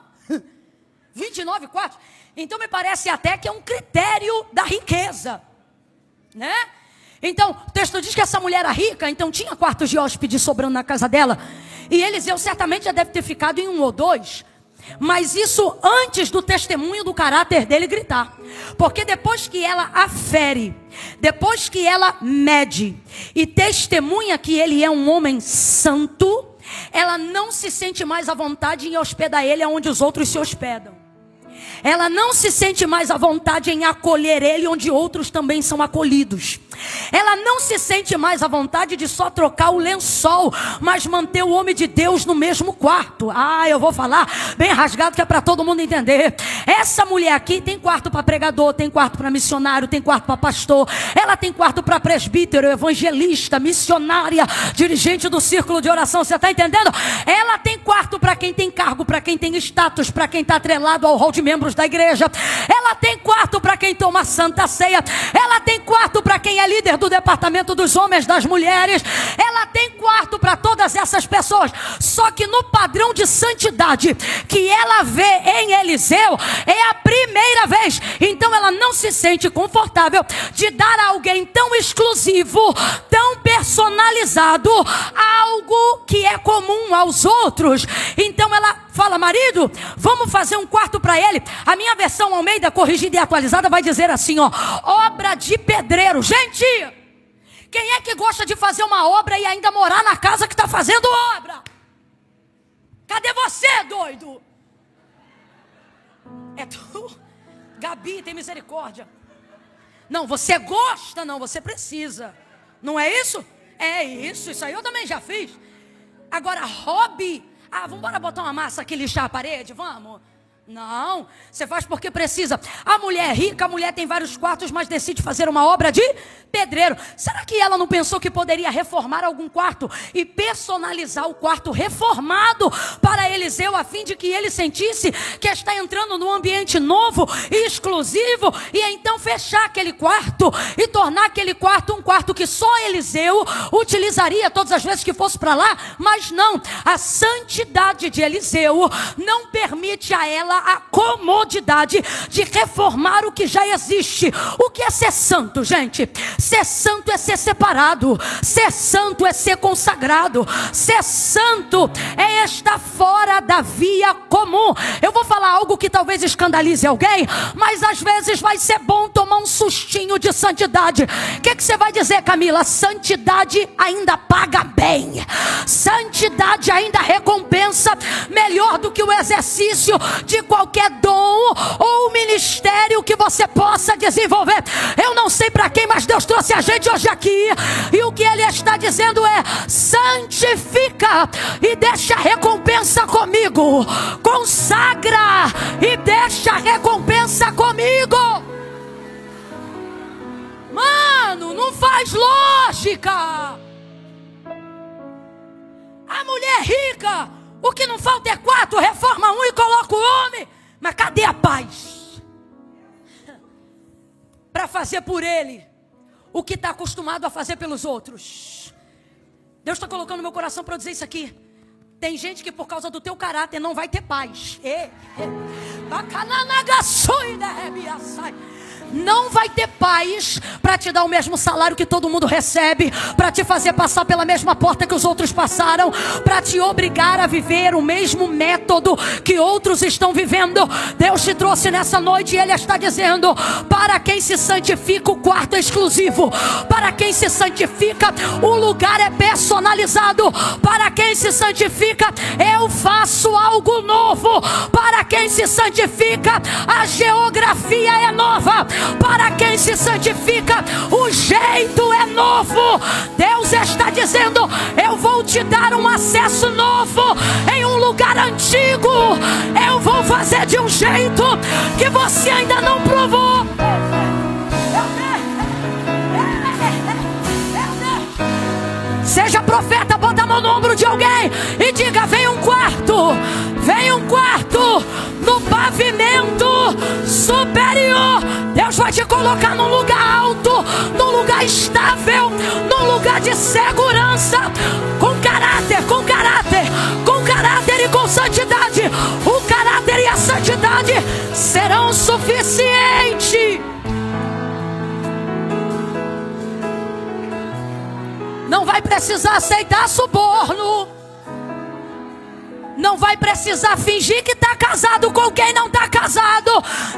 29 quartos. Então me parece até que é um critério da riqueza, né? Então, o texto diz que essa mulher era rica, então tinha quartos de hóspede sobrando na casa dela. E Eliseu certamente já deve ter ficado em um ou dois. Mas isso antes do testemunho do caráter dele gritar. Porque depois que ela afere, depois que ela mede e testemunha que ele é um homem santo, ela não se sente mais à vontade em hospedar ele onde os outros se hospedam. Ela não se sente mais à vontade em acolher ele onde outros também são acolhidos. Ela não se sente mais à vontade de só trocar o lençol, mas manter o homem de Deus no mesmo quarto. Eu vou falar bem rasgado que é para todo mundo entender. Essa mulher aqui tem quarto para pregador, tem quarto para missionário, tem quarto para pastor. Ela tem quarto para presbítero, evangelista, missionária, dirigente do círculo de oração. Você está entendendo? Ela tem quarto para quem tem cargo, para quem tem status, para quem está atrelado ao rol de membros da igreja. Ela tem quarto para quem toma santa ceia. Ela tem quarto para quem é líder do departamento dos homens, das mulheres. Ela tem quarto para todas essas pessoas. Só que no padrão de santidade que ela vê em Eliseu, é a primeira vez. Então ela não se sente confortável de dar a alguém tão exclusivo, tão personalizado, algo que é comum aos outros. Então ela fala: marido, vamos fazer um quarto para ele. A minha versão Almeida, corrigida e atualizada, vai dizer assim, obra de pedreiro. Gente, Quem é que gosta de fazer uma obra e ainda morar na casa que está fazendo obra? Cadê você, doido? É tu? Gabi, tem misericórdia. Não, você gosta, não, você precisa. Não é isso? É isso, isso aí eu também já fiz. Agora, hobby. Ah, vamos embora botar uma massa aqui e lixar a parede, vamos? Não, você faz porque precisa. A mulher é rica, a mulher tem vários quartos, mas decide fazer uma obra de pedreiro. Será que ela não pensou que poderia reformar algum quarto e personalizar o quarto reformado para Eliseu, a fim de que ele sentisse que está entrando num ambiente novo e exclusivo, e então fechar aquele quarto e tornar aquele quarto um quarto que só Eliseu utilizaria todas as vezes que fosse para lá? Mas não, a santidade de Eliseu não permite a ela a comodidade de reformar o que já existe. O que é ser santo, gente? Ser santo é ser separado. Ser santo é ser consagrado. Ser santo é estar fora da via comum. Eu vou falar algo que talvez escandalize alguém, mas às vezes vai ser bom tomar um sustinho de santidade. O que você vai dizer, Camila? Santidade ainda paga bem. Santidade ainda recompensa melhor do que o exercício de qualquer dom ou ministério que você possa desenvolver. Eu não sei para quem, mas Deus trouxe a gente hoje aqui, e o que Ele está dizendo é: santifica e deixa a recompensa comigo. Consagra e deixa a recompensa comigo. Mano, não faz lógica. A mulher rica, o que não falta é quarto, reforma um e coloca o homem. Mas cadê a paz? Para fazer por ele o que está acostumado a fazer pelos outros. Deus está colocando no meu coração para eu dizer isso aqui. Tem gente que por causa do teu caráter não vai ter paz. Não vai ter paz para te dar o mesmo salário que todo mundo recebe, para te fazer passar pela mesma porta que os outros passaram, para te obrigar a viver o mesmo método que outros estão vivendo. Deus te trouxe nessa noite e Ele está dizendo: para quem se santifica, o quarto é exclusivo. Para quem se santifica, o lugar é personalizado. Para quem se santifica, eu faço algo novo. Para quem se santifica, a geografia é nova. Para quem se santifica, o jeito é novo. Deus está dizendo: eu vou te dar um acesso novo em um lugar antigo. Eu vou fazer de um jeito que você ainda não provou. Seja profeta, bota a mão no ombro de alguém e diga: vem um quarto. Vem um quarto no pavimento superior. Deus vai te colocar num lugar alto, num lugar estável, num lugar de segurança, com caráter, com caráter, com caráter e com santidade. O caráter e a santidade serão suficientes. Não vai precisar aceitar suborno. Não vai precisar fingir que está casado com quem não está casado.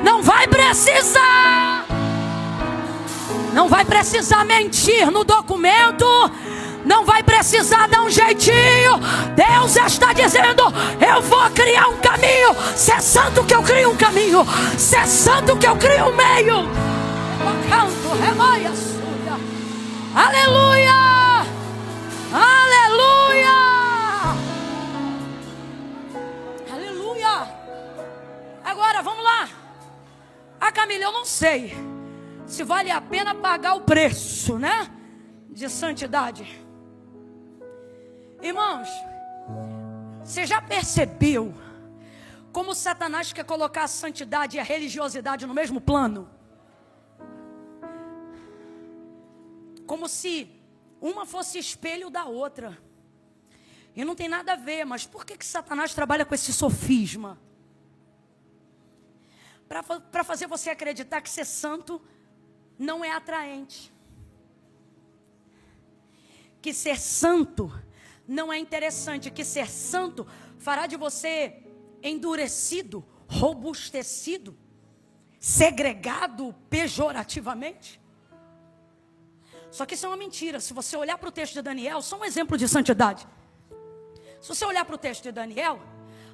Não vai precisar. Não vai precisar mentir no documento. Não vai precisar dar um jeitinho. Deus está dizendo: eu vou criar um caminho. Se é santo que eu crio um caminho. Se é santo que eu crio um meio. Aleluia. Aleluia. Agora, vamos lá. Camila, eu não sei se vale a pena pagar o preço, né? De santidade. Irmãos, você já percebeu como Satanás quer colocar a santidade e a religiosidade no mesmo plano? Como se uma fosse espelho da outra. E não tem nada a ver, mas por que Satanás trabalha com esse sofisma? Para fazer você acreditar que ser santo não é atraente. Que ser santo não é interessante. Que ser santo fará de você endurecido, robustecido, segregado pejorativamente. Só que isso é uma mentira. Se você olhar para o texto de Daniel, só um exemplo de santidade. Se você olhar para o texto de Daniel,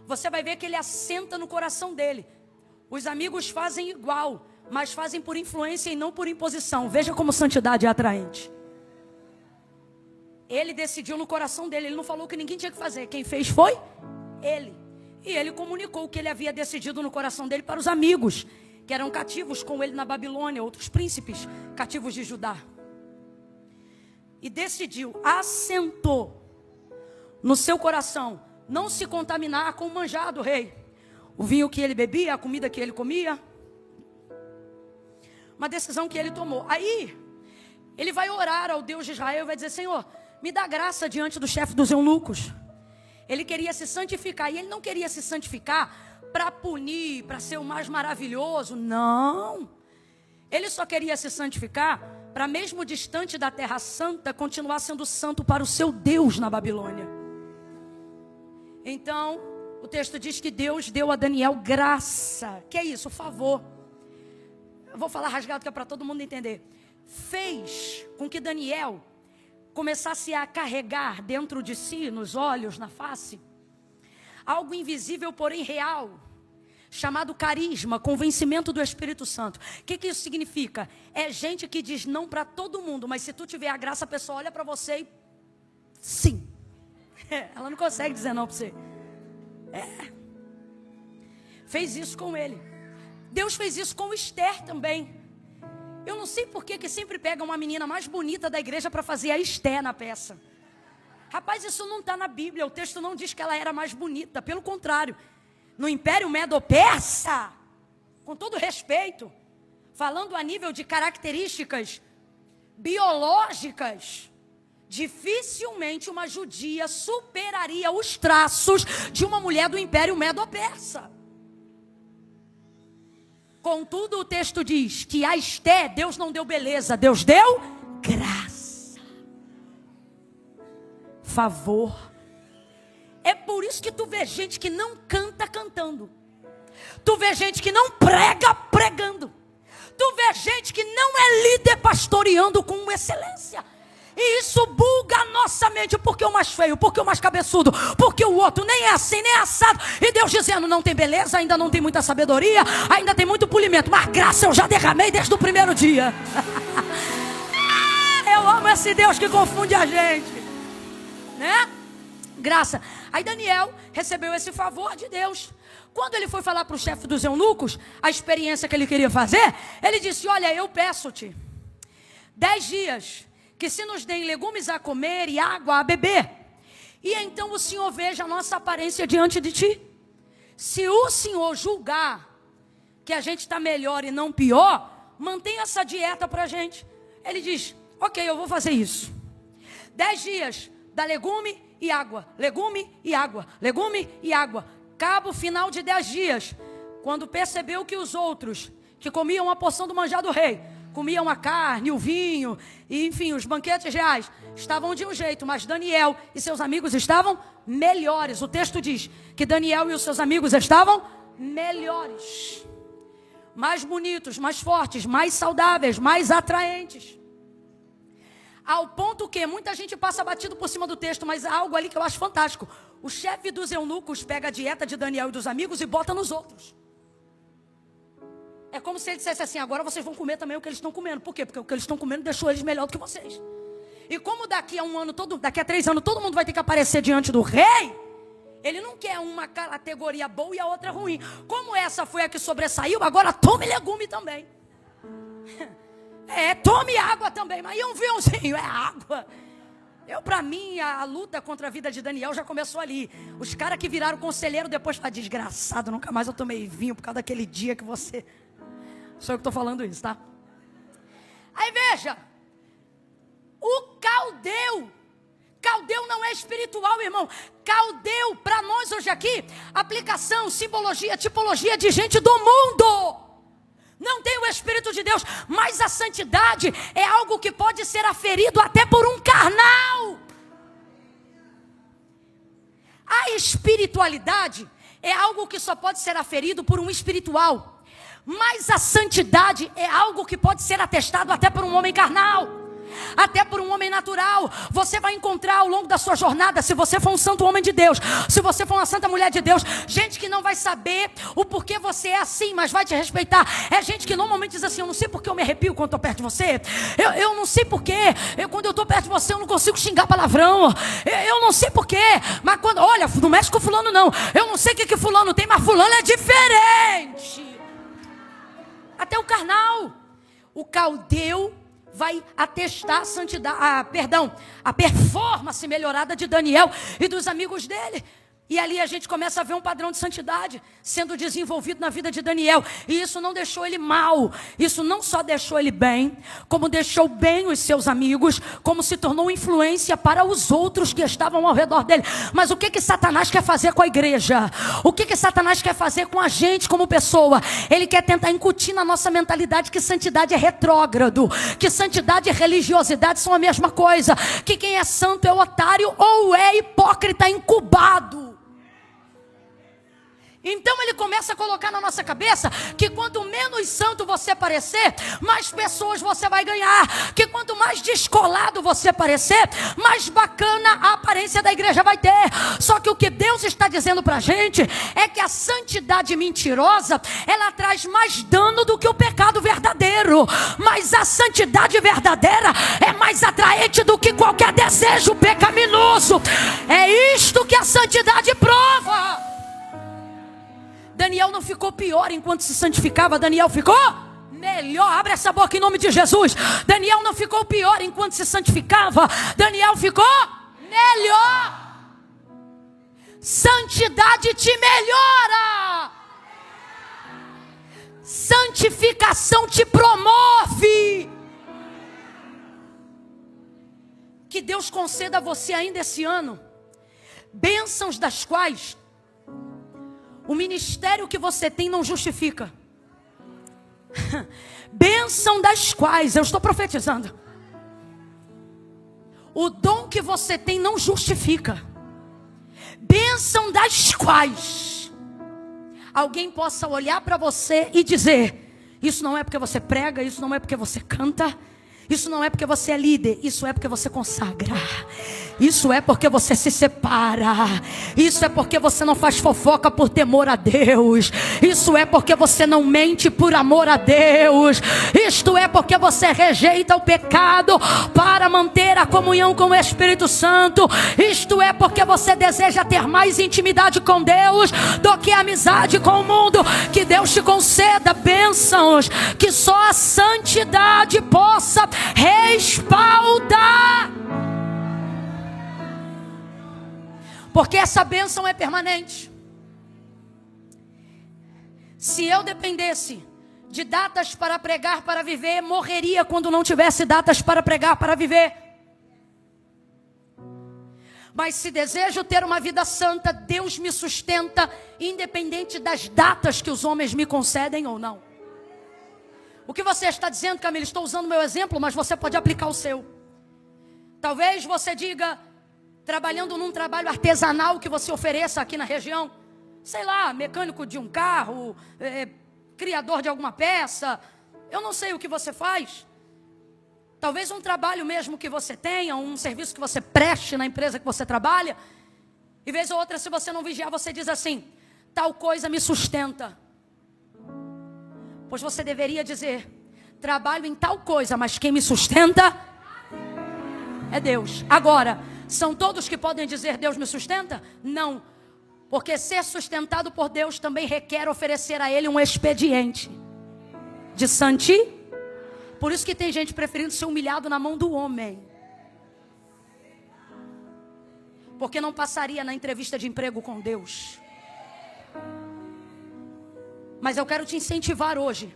você vai ver que ele assenta no coração dele. Os amigos fazem igual, mas fazem por influência e não por imposição. Veja como santidade é atraente. Ele decidiu no coração dele, ele não falou que ninguém tinha que fazer. Quem fez foi ele. E ele comunicou o que ele havia decidido no coração dele para os amigos, que eram cativos com ele na Babilônia, outros príncipes cativos de Judá. E decidiu, assentou no seu coração, não se contaminar com o manjar do rei. O vinho que ele bebia, a comida que ele comia. Uma decisão que ele tomou. Aí, ele vai orar ao Deus de Israel e vai dizer: Senhor, me dá graça diante do chefe dos eunucos. Ele queria se santificar. E ele não queria se santificar para punir, para ser o mais maravilhoso. Não. Ele só queria se santificar para, mesmo distante da terra santa, continuar sendo santo para o seu Deus na Babilônia. Então, o texto diz que Deus deu a Daniel graça. Que é isso? Favor. Eu vou falar rasgado que é para todo mundo entender. Fez com que Daniel começasse a carregar dentro de si, nos olhos, na face, algo invisível, porém real, chamado carisma, convencimento do Espírito Santo. O que isso significa? É gente que diz não para todo mundo, mas se tu tiver a graça, a pessoa olha para você e sim. Ela não consegue dizer não para você. Fez isso com ele. Deus fez isso com Esther também. Eu não sei por que sempre pega uma menina mais bonita da igreja para fazer a Esther na peça. Rapaz, isso não está na Bíblia. O texto não diz que ela era mais bonita. Pelo contrário, no Império Medo-Persa, com todo respeito, falando a nível de características biológicas, dificilmente uma judia superaria os traços de uma mulher do Império Medo-Persa. Contudo, o texto diz que a Esther, Deus não deu beleza, Deus deu graça, favor. É por isso que tu vê gente que não canta cantando. Tu vê gente que não prega pregando. Tu vê gente que não é líder pastoreando com excelência. E isso buga a nossa mente. Porque o mais feio, porque o mais cabeçudo, porque o outro nem é assim, nem é assado. E Deus dizendo, não tem beleza, ainda não tem muita sabedoria, ainda tem muito polimento, mas graça eu já derramei desde o primeiro dia. Eu amo esse Deus que confunde a gente, né? Graça. Aí Daniel recebeu esse favor de Deus. Quando ele foi falar para o chefe dos eunucos a experiência que ele queria fazer, ele disse: olha, eu peço-te 10 dias que se nos deem legumes a comer e água a beber, e então o Senhor veja a nossa aparência diante de ti. Se o Senhor julgar que a gente está melhor e não pior, mantenha essa dieta para a gente. Ele diz: ok, eu vou fazer isso. 10 dias, dá legume e água, legume e água, legume e água. Cabo final de 10 dias, quando percebeu que os outros, que comiam a porção do manjar do rei, comiam a carne, o vinho, e enfim, os banquetes reais, estavam de um jeito, mas Daniel e seus amigos estavam melhores. O texto diz que Daniel e os seus amigos estavam melhores, mais bonitos, mais fortes, mais saudáveis, mais atraentes. Ao ponto que muita gente passa batido por cima do texto, mas há algo ali que eu acho fantástico. O chefe dos eunucos pega a dieta de Daniel e dos amigos e bota nos outros. É como se ele dissesse assim: agora vocês vão comer também o que eles estão comendo. Por quê? Porque o que eles estão comendo deixou eles melhor do que vocês. E como daqui a um ano, daqui a 3 anos, todo mundo vai ter que aparecer diante do rei, ele não quer uma categoria boa e a outra ruim. Como essa foi a que sobressaiu, agora tome legume também. Tome água também, mas e um vinhozinho, é água. Para mim, a luta contra a vida de Daniel já começou ali. Os caras que viraram conselheiro depois, desgraçado, nunca mais eu tomei vinho por causa daquele dia que você... Sou eu que estou falando isso, tá? Aí veja, o caldeu não é espiritual, irmão. Caldeu, para nós hoje aqui, aplicação, simbologia, tipologia de gente do mundo. Não tem o Espírito de Deus, mas a santidade é algo que pode ser aferido até por um carnal. A espiritualidade é algo que só pode ser aferido por um espiritual. Mas a santidade é algo que pode ser atestado até por um homem carnal. Até por um homem natural, você vai encontrar ao longo da sua jornada, se você for um santo homem de Deus, se você for uma santa mulher de Deus, gente que não vai saber o porquê você é assim, mas vai te respeitar. É gente que normalmente diz assim: eu não sei porque eu me arrepio quando estou perto de você, eu não sei porquê, quando eu estou perto de você eu não consigo xingar palavrão, eu não sei porquê, mas quando, olha, não mexe com fulano não, eu não sei o que fulano tem, mas fulano é diferente. Até o carnal, o caldeu vai atestar a santidade, a performance melhorada de Daniel e dos amigos dele. E ali a gente começa a ver um padrão de santidade sendo desenvolvido na vida de Daniel. E isso não deixou ele mal. Isso não só deixou ele bem, como deixou bem os seus amigos, como se tornou influência para os outros que estavam ao redor dele. Mas o que Satanás quer fazer com a igreja? O que Satanás quer fazer com a gente como pessoa? Ele quer tentar incutir na nossa mentalidade que santidade é retrógrado, que santidade e religiosidade são a mesma coisa, que quem é santo é otário ou é hipócrita incubado. Então ele começa a colocar na nossa cabeça que quanto menos santo você parecer, mais pessoas você vai ganhar. Que quanto mais descolado você parecer, mais bacana a aparência da igreja vai ter. Só que o que Deus está dizendo pra gente é que a santidade mentirosa, ela traz mais dano do que o pecado verdadeiro. Mas a santidade verdadeira é mais atraente do que qualquer desejo pecaminoso. É isto que a santidade prova. Daniel não ficou pior enquanto se santificava, Daniel ficou melhor. Abre essa boca em nome de Jesus. Daniel não ficou pior enquanto se santificava, Daniel ficou melhor. Santidade te melhora. Santificação te promove. Que Deus conceda a você ainda esse ano bênçãos das quais o ministério que você tem não justifica. Bênção das quais, eu estou profetizando, o dom que você tem não justifica. Bênção das quais alguém possa olhar para você e dizer: isso não é porque você prega, isso não é porque você canta, isso não é porque você é líder, isso é porque você consagra. Isso é porque você se separa. Isso é porque você não faz fofoca por temor a Deus. Isso é porque você não mente por amor a Deus. Isto é porque você rejeita o pecado para manter a comunhão com o Espírito Santo. Isto é porque você deseja ter mais intimidade com Deus do que amizade com o mundo. Que Deus te conceda bênçãos que só a santidade possa respaldar. Porque essa bênção é permanente. Se eu dependesse de datas para pregar para viver, morreria quando não tivesse datas para pregar para viver. Mas se desejo ter uma vida santa, Deus me sustenta, independente das datas que os homens me concedem ou não. O que você está dizendo, Camila? Estou usando o meu exemplo, mas você pode aplicar o seu. Talvez você diga: trabalhando num trabalho artesanal que você ofereça aqui na região, sei lá, mecânico de um carro, criador de alguma peça, eu não sei o que você faz. Talvez um trabalho mesmo que você tenha, um serviço que você preste na empresa que você trabalha, e vez ou outra, se você não vigiar, você diz assim: tal coisa me sustenta. Pois você deveria dizer: trabalho em tal coisa, mas quem me sustenta é Deus. Agora, são todos que podem dizer Deus me sustenta? Não. Porque ser sustentado por Deus também requer oferecer a Ele um expediente de santidade. Por isso que tem gente preferindo ser humilhado na mão do homem. Porque não passaria na entrevista de emprego com Deus. Mas eu quero te incentivar hoje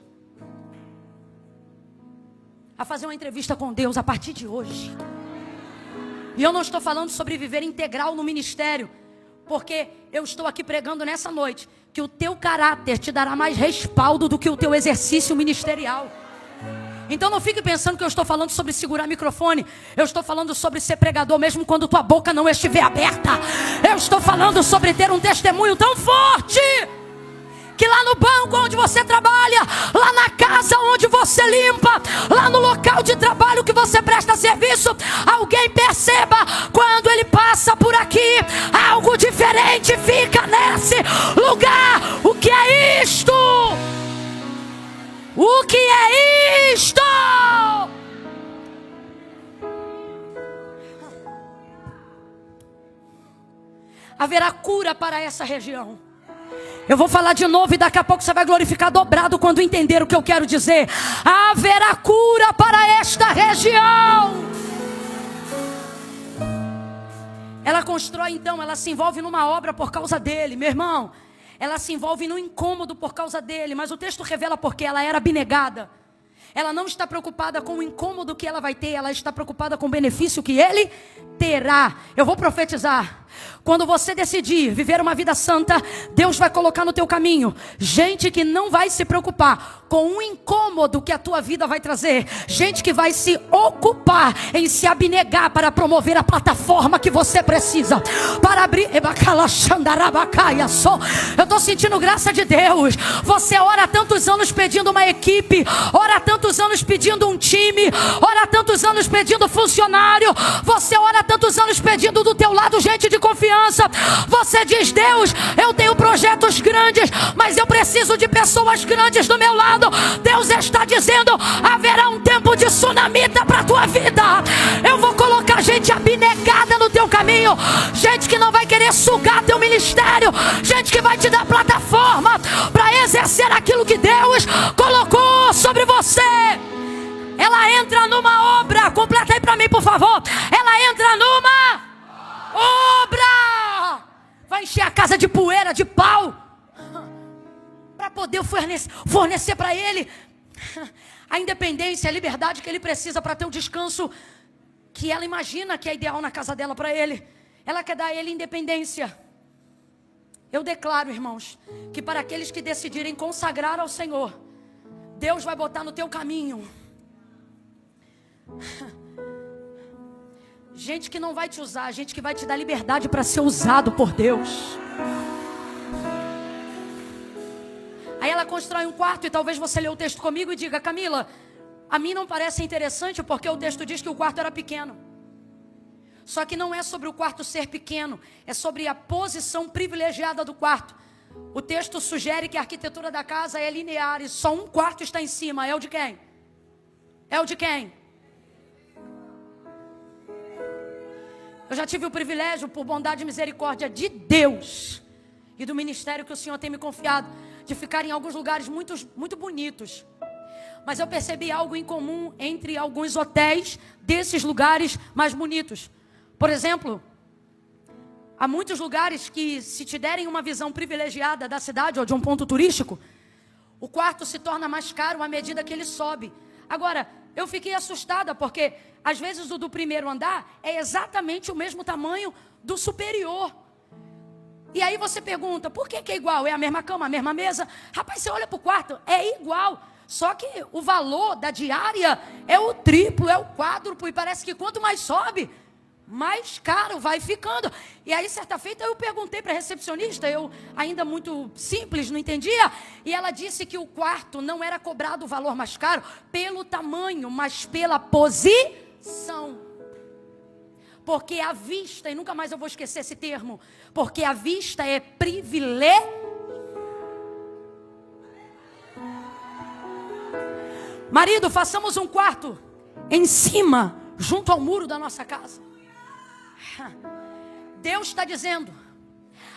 a fazer uma entrevista com Deus a partir de hoje. E eu não estou falando sobre viver integral no ministério, porque eu estou aqui pregando nessa noite que o teu caráter te dará mais respaldo do que o teu exercício ministerial. Então não fique pensando que eu estou falando sobre segurar microfone. Eu estou falando sobre ser pregador mesmo quando tua boca não estiver aberta. Eu estou falando sobre ter um testemunho tão forte que lá no banco onde você trabalha, lá na casa onde você limpa, lá no local de trabalho que você você presta serviço, alguém perceba quando ele passa por aqui, algo diferente fica nesse lugar. O que é isto? O que é isto? Haverá cura para essa região. Eu vou falar de novo e daqui a pouco você vai glorificar dobrado quando entender o que eu quero dizer. Haverá cura para esta região. Ela constrói então, ela se envolve numa obra por causa dele, meu irmão. Ela se envolve num incômodo por causa dele, mas o texto revela porque ela era abnegada. Ela não está preocupada com o incômodo que ela vai ter, ela está preocupada com o benefício que ele terá. Eu vou profetizar. Quando você decidir viver uma vida santa, Deus vai colocar no teu caminho gente que não vai se preocupar com o incômodo que a tua vida vai trazer. Gente que vai se ocupar em se abnegar para promover a plataforma que você precisa. Para abrir... Eu estou sentindo graça de Deus. Você ora há tantos anos pedindo uma equipe, ora há tantos anos pedindo um time, ora há tantos anos pedindo funcionário. Você ora há tantos anos pedindo do teu lado gente de confiança. Você diz: Deus, eu tenho projetos grandes, mas eu preciso de pessoas grandes do meu lado. Deus está dizendo: haverá um tempo de tsunamita para a tua vida. Eu vou colocar gente abnegada no teu caminho, gente que não vai querer sugar teu ministério, gente que vai te dar plataforma para exercer aquilo que Deus colocou sobre você. Ela entra numa obra, completa aí para mim por favor. Ela entra numa obra, vai encher a casa de poeira, de pau, para poder fornecer para ele a independência, a liberdade que ele precisa para ter o descanso que ela imagina que é ideal na casa dela para ele. Ela quer dar a ele independência. Eu declaro, irmãos, que para aqueles que decidirem consagrar ao Senhor, Deus vai botar no teu caminho gente que não vai te usar, gente que vai te dar liberdade para ser usado por Deus. Aí ela constrói um quarto e talvez você lê o texto comigo e diga: Camila, a mim não parece interessante porque o texto diz que o quarto era pequeno. Só que não é sobre o quarto ser pequeno, é sobre a posição privilegiada do quarto. O texto sugere que a arquitetura da casa é linear e só um quarto está em cima. É o de quem? É o de quem? Eu já tive o privilégio, por bondade e misericórdia de Deus e do ministério que o Senhor tem me confiado, de ficar em alguns lugares muito bonitos. Mas eu percebi algo em comum entre alguns hotéis desses lugares mais bonitos. Por exemplo, há muitos lugares que, se te derem uma visão privilegiada da cidade ou de um ponto turístico, o quarto se torna mais caro à medida que ele sobe. Agora, eu fiquei assustada porque às vezes o do primeiro andar é exatamente o mesmo tamanho do superior. E aí você pergunta: por que é igual? É a mesma cama, a mesma mesa? Rapaz, você olha para o quarto, é igual. Só que o valor da diária é o triplo, é o quádruplo. E parece que quanto mais sobe, mais caro vai ficando. E aí certa feita eu perguntei para a recepcionista, eu ainda muito simples, não entendia, e ela disse que o quarto não era cobrado o valor mais caro pelo tamanho, mas pela posição. Porque a vista, e nunca mais eu vou esquecer esse termo, porque a vista é privilégio. Marido, façamos um quarto em cima, junto ao muro da nossa casa. Deus está dizendo: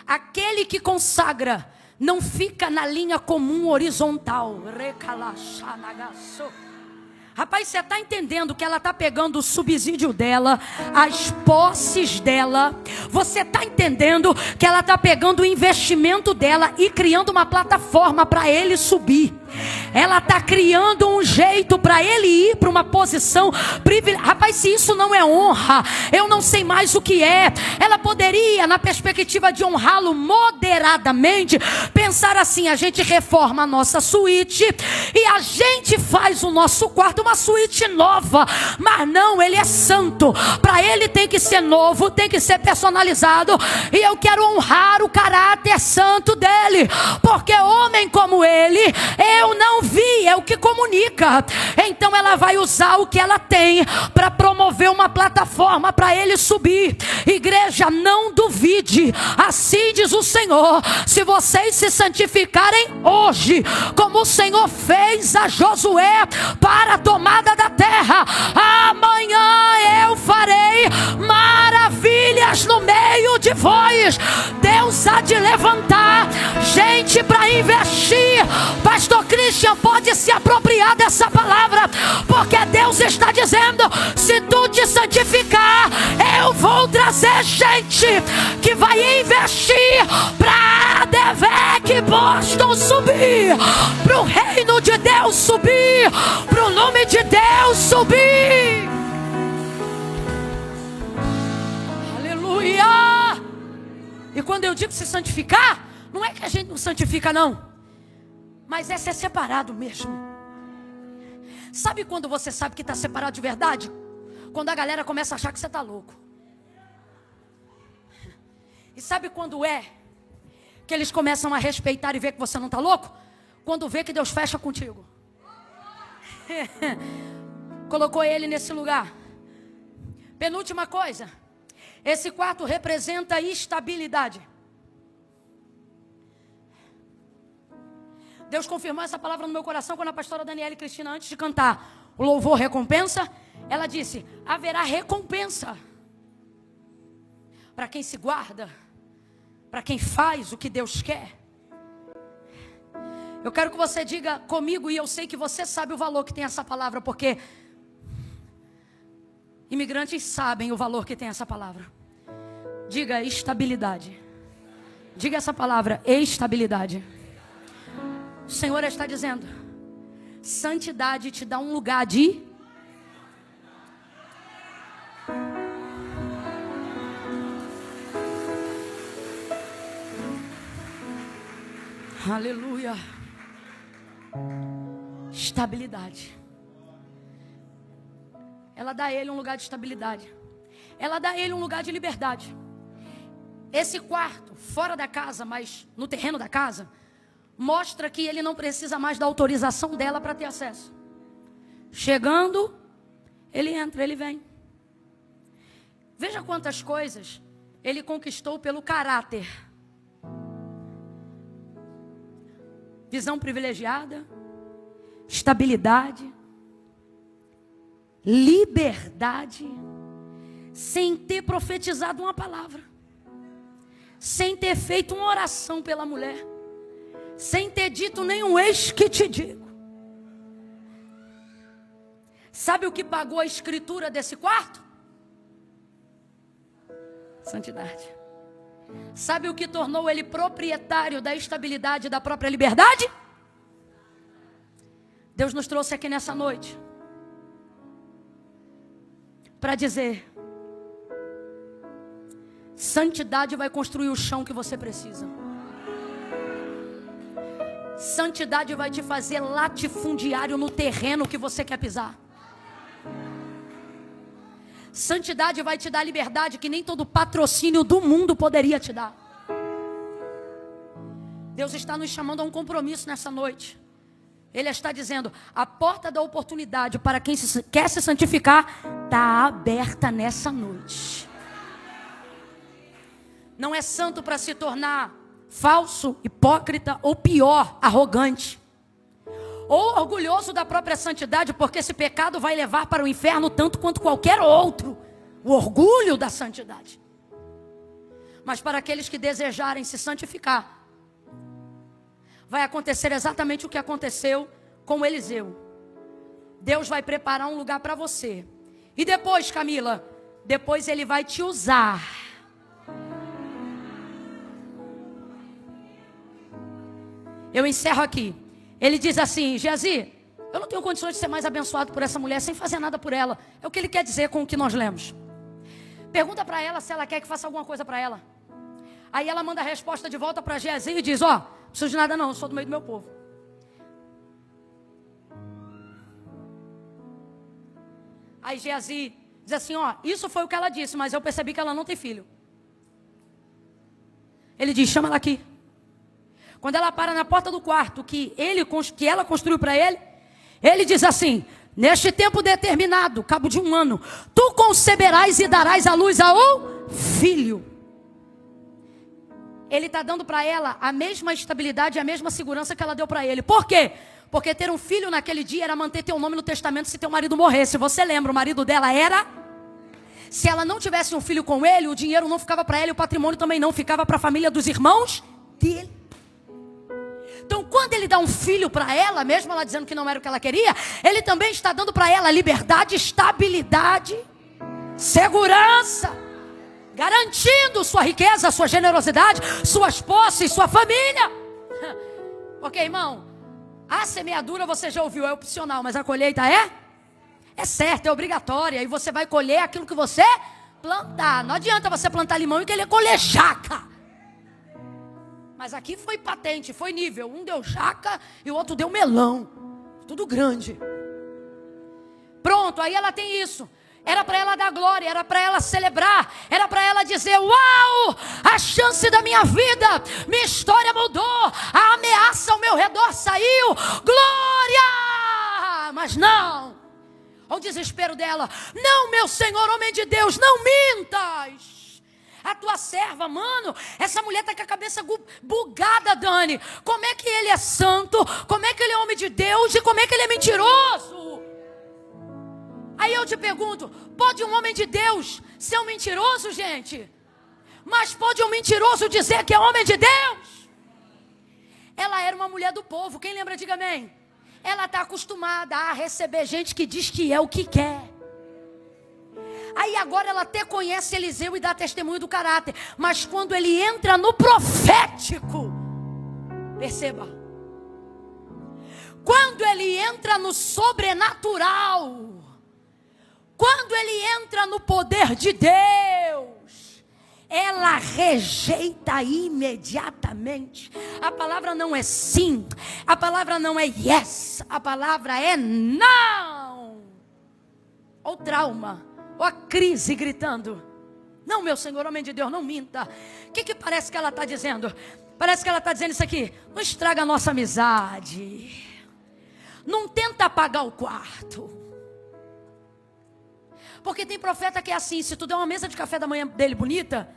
aquele que consagra não fica na linha comum horizontal. Rapaz, você está entendendo que ela está pegando o subsídio dela, as posses dela. Você está entendendo que ela está pegando o investimento dela e criando uma plataforma para ele subir. Ela está criando um jeito para ele ir para uma posição privilegiada. Rapaz, se isso não é honra, eu não sei mais o que é. Ela poderia, na perspectiva de honrá-lo moderadamente, pensar assim: a gente reforma a nossa suíte e a gente faz o nosso quarto uma suíte nova. Mas não, ele é santo. Para ele tem que ser novo, tem que ser personalizado. E eu quero honrar o caráter santo dele, porque homem como ele Eu não vi, é o que comunica. Então ela vai usar o que ela tem para promover uma plataforma para ele subir. Igreja, não duvide. Assim diz o Senhor: se vocês se santificarem hoje, como o Senhor fez a Josué para a tomada da terra, amanhã eu farei maravilhas no meio de vós. Deus há de levantar gente para investir. Pastor Christian pode se apropriar dessa palavra, porque Deus está dizendo: se tu te santificar, eu vou trazer gente que vai investir para a Devec Boston subir, para o reino de Deus subir, para o nome de Deus subir. Aleluia! E quando eu digo se santificar, não é que a gente não santifica não, mas é ser separado mesmo. Sabe quando você sabe que está separado de verdade? Quando a galera começa a achar que você está louco. E sabe quando é que eles começam a respeitar e ver que você não está louco? Quando vê que Deus fecha contigo. Colocou ele nesse lugar. Penúltima coisa, esse quarto representa estabilidade. Deus confirmou essa palavra no meu coração quando a pastora Daniela e Cristina, antes de cantar o louvor recompensa, ela disse: haverá recompensa para quem se guarda, para quem faz o que Deus quer. Eu quero que você diga comigo, e eu sei que você sabe o valor que tem essa palavra, porque imigrantes sabem o valor que tem essa palavra. Diga estabilidade. Diga essa palavra, estabilidade. O Senhor está dizendo: santidade te dá um lugar de aleluia, estabilidade. Ela dá a ele um lugar de estabilidade. Ela dá a ele um lugar de liberdade. Esse quarto, fora da casa, mas no terreno da casa, mostra que ele não precisa mais da autorização dela para ter acesso. Chegando, ele entra, ele vem. Veja quantas coisas ele conquistou pelo caráter. Visão privilegiada, estabilidade, liberdade, sem ter profetizado uma palavra, sem ter feito uma oração pela mulher, sem ter dito nenhum eis que te digo. Sabe o que pagou a escritura desse quarto? Santidade. Sabe o que tornou ele proprietário da estabilidade e da própria liberdade? Deus nos trouxe aqui nessa noite para dizer: santidade vai construir o chão que você precisa. Santidade vai te fazer latifundiário no terreno que você quer pisar. Santidade vai te dar liberdade que nem todo patrocínio do mundo poderia te dar. Deus está nos chamando a um compromisso nessa noite. Ele está dizendo: a porta da oportunidade para quem quer se santificar está aberta nessa noite. Não é santo para se tornar falso, hipócrita ou pior, arrogante. Ou orgulhoso da própria santidade, porque esse pecado vai levar para o inferno tanto quanto qualquer outro. O orgulho da santidade. Mas para aqueles que desejarem se santificar, vai acontecer exatamente o que aconteceu com Eliseu. Deus vai preparar um lugar para você. E depois, Camila, depois ele vai te usar. Eu encerro aqui. Ele diz assim: Geazi, eu não tenho condições de ser mais abençoado por essa mulher sem fazer nada por ela. É o que ele quer dizer com o que nós lemos. Pergunta para ela se ela quer que faça alguma coisa para ela. Aí ela manda a resposta de volta para Geazi e diz: ó, não preciso de nada não, eu sou do meio do meu povo. Aí Geazi diz assim: ó, isso foi o que ela disse, mas eu percebi que ela não tem filho. Ele diz: chama ela aqui. Quando ela para na porta do quarto que ela construiu para ele, ele diz assim: neste tempo determinado, cabo de 1 ano, tu conceberás e darás à luz a um filho. Ele está dando para ela a mesma estabilidade e a mesma segurança que ela deu para ele. Por quê? Porque ter um filho naquele dia era manter teu nome no testamento se teu marido morresse. Você lembra, o marido dela era... Se ela não tivesse um filho com ele, o dinheiro não ficava para ela e o patrimônio também não, ficava para a família dos irmãos dele. Então, quando ele dá um filho para ela, mesmo ela dizendo que não era o que ela queria, ele também está dando para ela liberdade, estabilidade, segurança, garantindo sua riqueza, sua generosidade, suas posses, sua família. Ok, irmão? A semeadura você já ouviu, é opcional, mas a colheita é certa, é obrigatória. E você vai colher aquilo que você plantar. Não adianta você plantar limão e querer colher jaca. Mas aqui foi patente, foi nível. Um deu jaca e o outro deu melão. Tudo grande. Pronto, aí ela tem isso. Era para ela dar glória, era para ela celebrar, era para ela dizer: uau, a chance da minha vida, minha história mudou, a ameaça ao meu redor saiu, glória! Mas não, ao desespero dela: não, meu Senhor, homem de Deus, não mintas. A tua serva, mano, essa mulher está com a cabeça bugada, Dani. Como é que ele é santo? Como é que ele é homem de Deus? E como é que ele é mentiroso? Aí eu te pergunto, pode um homem de Deus ser um mentiroso, gente? Mas pode um mentiroso dizer que é homem de Deus? Ela era uma mulher do povo, quem lembra, diga amém. Ela está acostumada a receber gente que diz que é o que quer. Aí agora ela até conhece Eliseu e dá testemunho do caráter. Mas quando ele entra no profético, perceba, quando ele entra no sobrenatural, quando ele entra no poder de Deus, ela rejeita imediatamente. A palavra não é sim, a palavra não é yes, a palavra é não. Ou trauma, ou a crise gritando: não, meu Senhor, homem de Deus, não minta. O que parece que ela está dizendo? Parece que ela está dizendo isso aqui: não estraga a nossa amizade, não tenta apagar o quarto. Porque tem profeta que é assim: se tu der uma mesa de café da manhã dele bonita,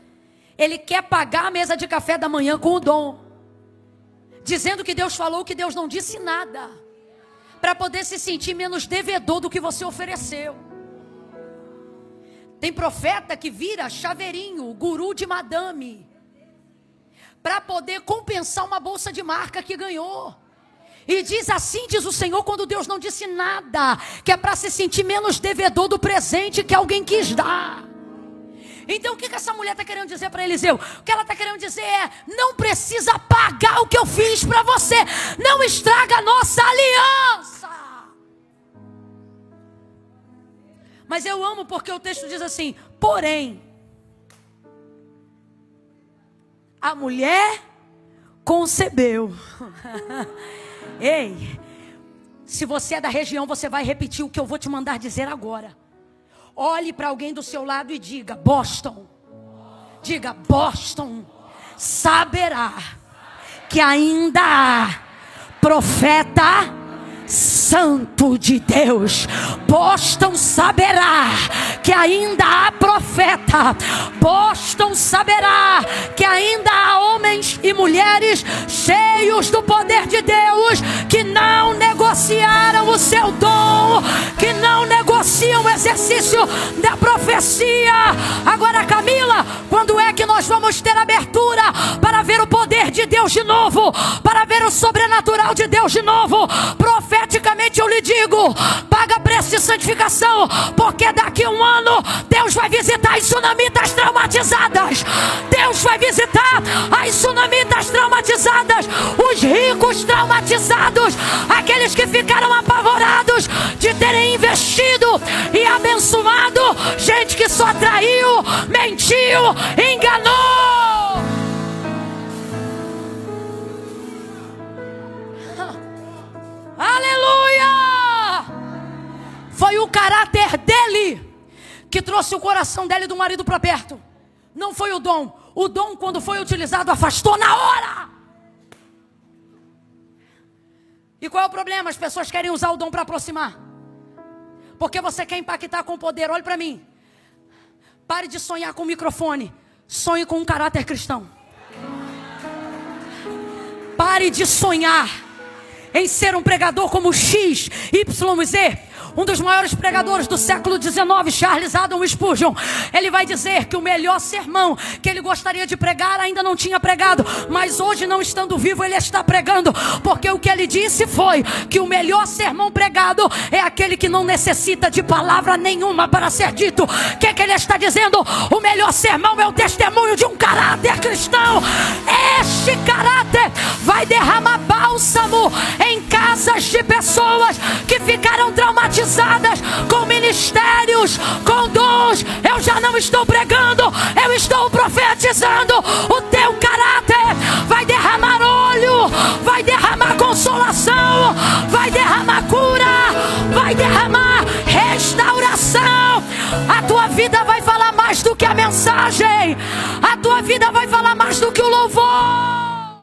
ele quer pagar a mesa de café da manhã com o dom, dizendo que Deus falou que Deus não disse nada, para poder se sentir menos devedor do que você ofereceu. Tem profeta que vira chaveirinho, guru de madame, para poder compensar uma bolsa de marca que ganhou. E diz assim, diz o Senhor, quando Deus não disse nada, que é para se sentir menos devedor do presente que alguém quis dar. Então o que essa mulher está querendo dizer para Eliseu? O que ela está querendo dizer é: não precisa pagar o que eu fiz para você, não estraga a nossa aliança. Mas eu amo porque o texto diz assim: porém, a mulher concebeu. Ei, se você é da região, você vai repetir o que eu vou te mandar dizer agora. Olhe para alguém do seu lado e diga: Boston. Diga: Boston saberá que ainda há profeta santo de Deus. Boston saberá que ainda há profeta. Boston saberá que ainda há homens e mulheres cheios do poder de Deus, que não negociaram o seu dom, que não negociam o exercício da profecia. Agora, Camila, quando é que nós vamos ter abertura para ver o poder de Deus de novo, para ver o sobrenatural de Deus de novo? Profeticamente eu lhe digo: paga preço de santificação, porque daqui a 1 ano Deus vai visitar as sunamitas traumatizadas. Deus vai visitar as sunamitas traumatizadas, os ricos traumatizados, aqueles que ficaram apavorados de terem investido e abençoado gente que só traiu, mentiu, enganou. Aleluia! Foi o caráter dele que trouxe o coração dele e do marido para perto. Não foi o dom. O dom, quando foi utilizado, afastou na hora. E qual é o problema? As pessoas querem usar o dom para aproximar. Porque você quer impactar com o poder. Olhe para mim. Pare de sonhar com o microfone. Sonhe com um caráter cristão. Pare de sonhar em ser um pregador como X, Y, Z. Um dos maiores pregadores do século XIX, Charles Haddon Spurgeon, ele vai dizer que o melhor sermão que ele gostaria de pregar ainda não tinha pregado, mas hoje, não estando vivo, ele está pregando, porque o que ele disse foi que o melhor sermão pregado é aquele que não necessita de palavra nenhuma para ser dito. O que é que ele está dizendo? O melhor sermão é o testemunho de um caráter cristão. Este caráter vai derramar bálsamo em casas de pessoas que ficaram traumatizadas com ministérios, com dons. Eu já não estou pregando, eu estou profetizando. O teu caráter vai derramar óleo, vai derramar consolação, vai derramar cura, vai derramar restauração. A tua vida vai falar mais do que a mensagem, a tua vida vai falar mais do que o louvor.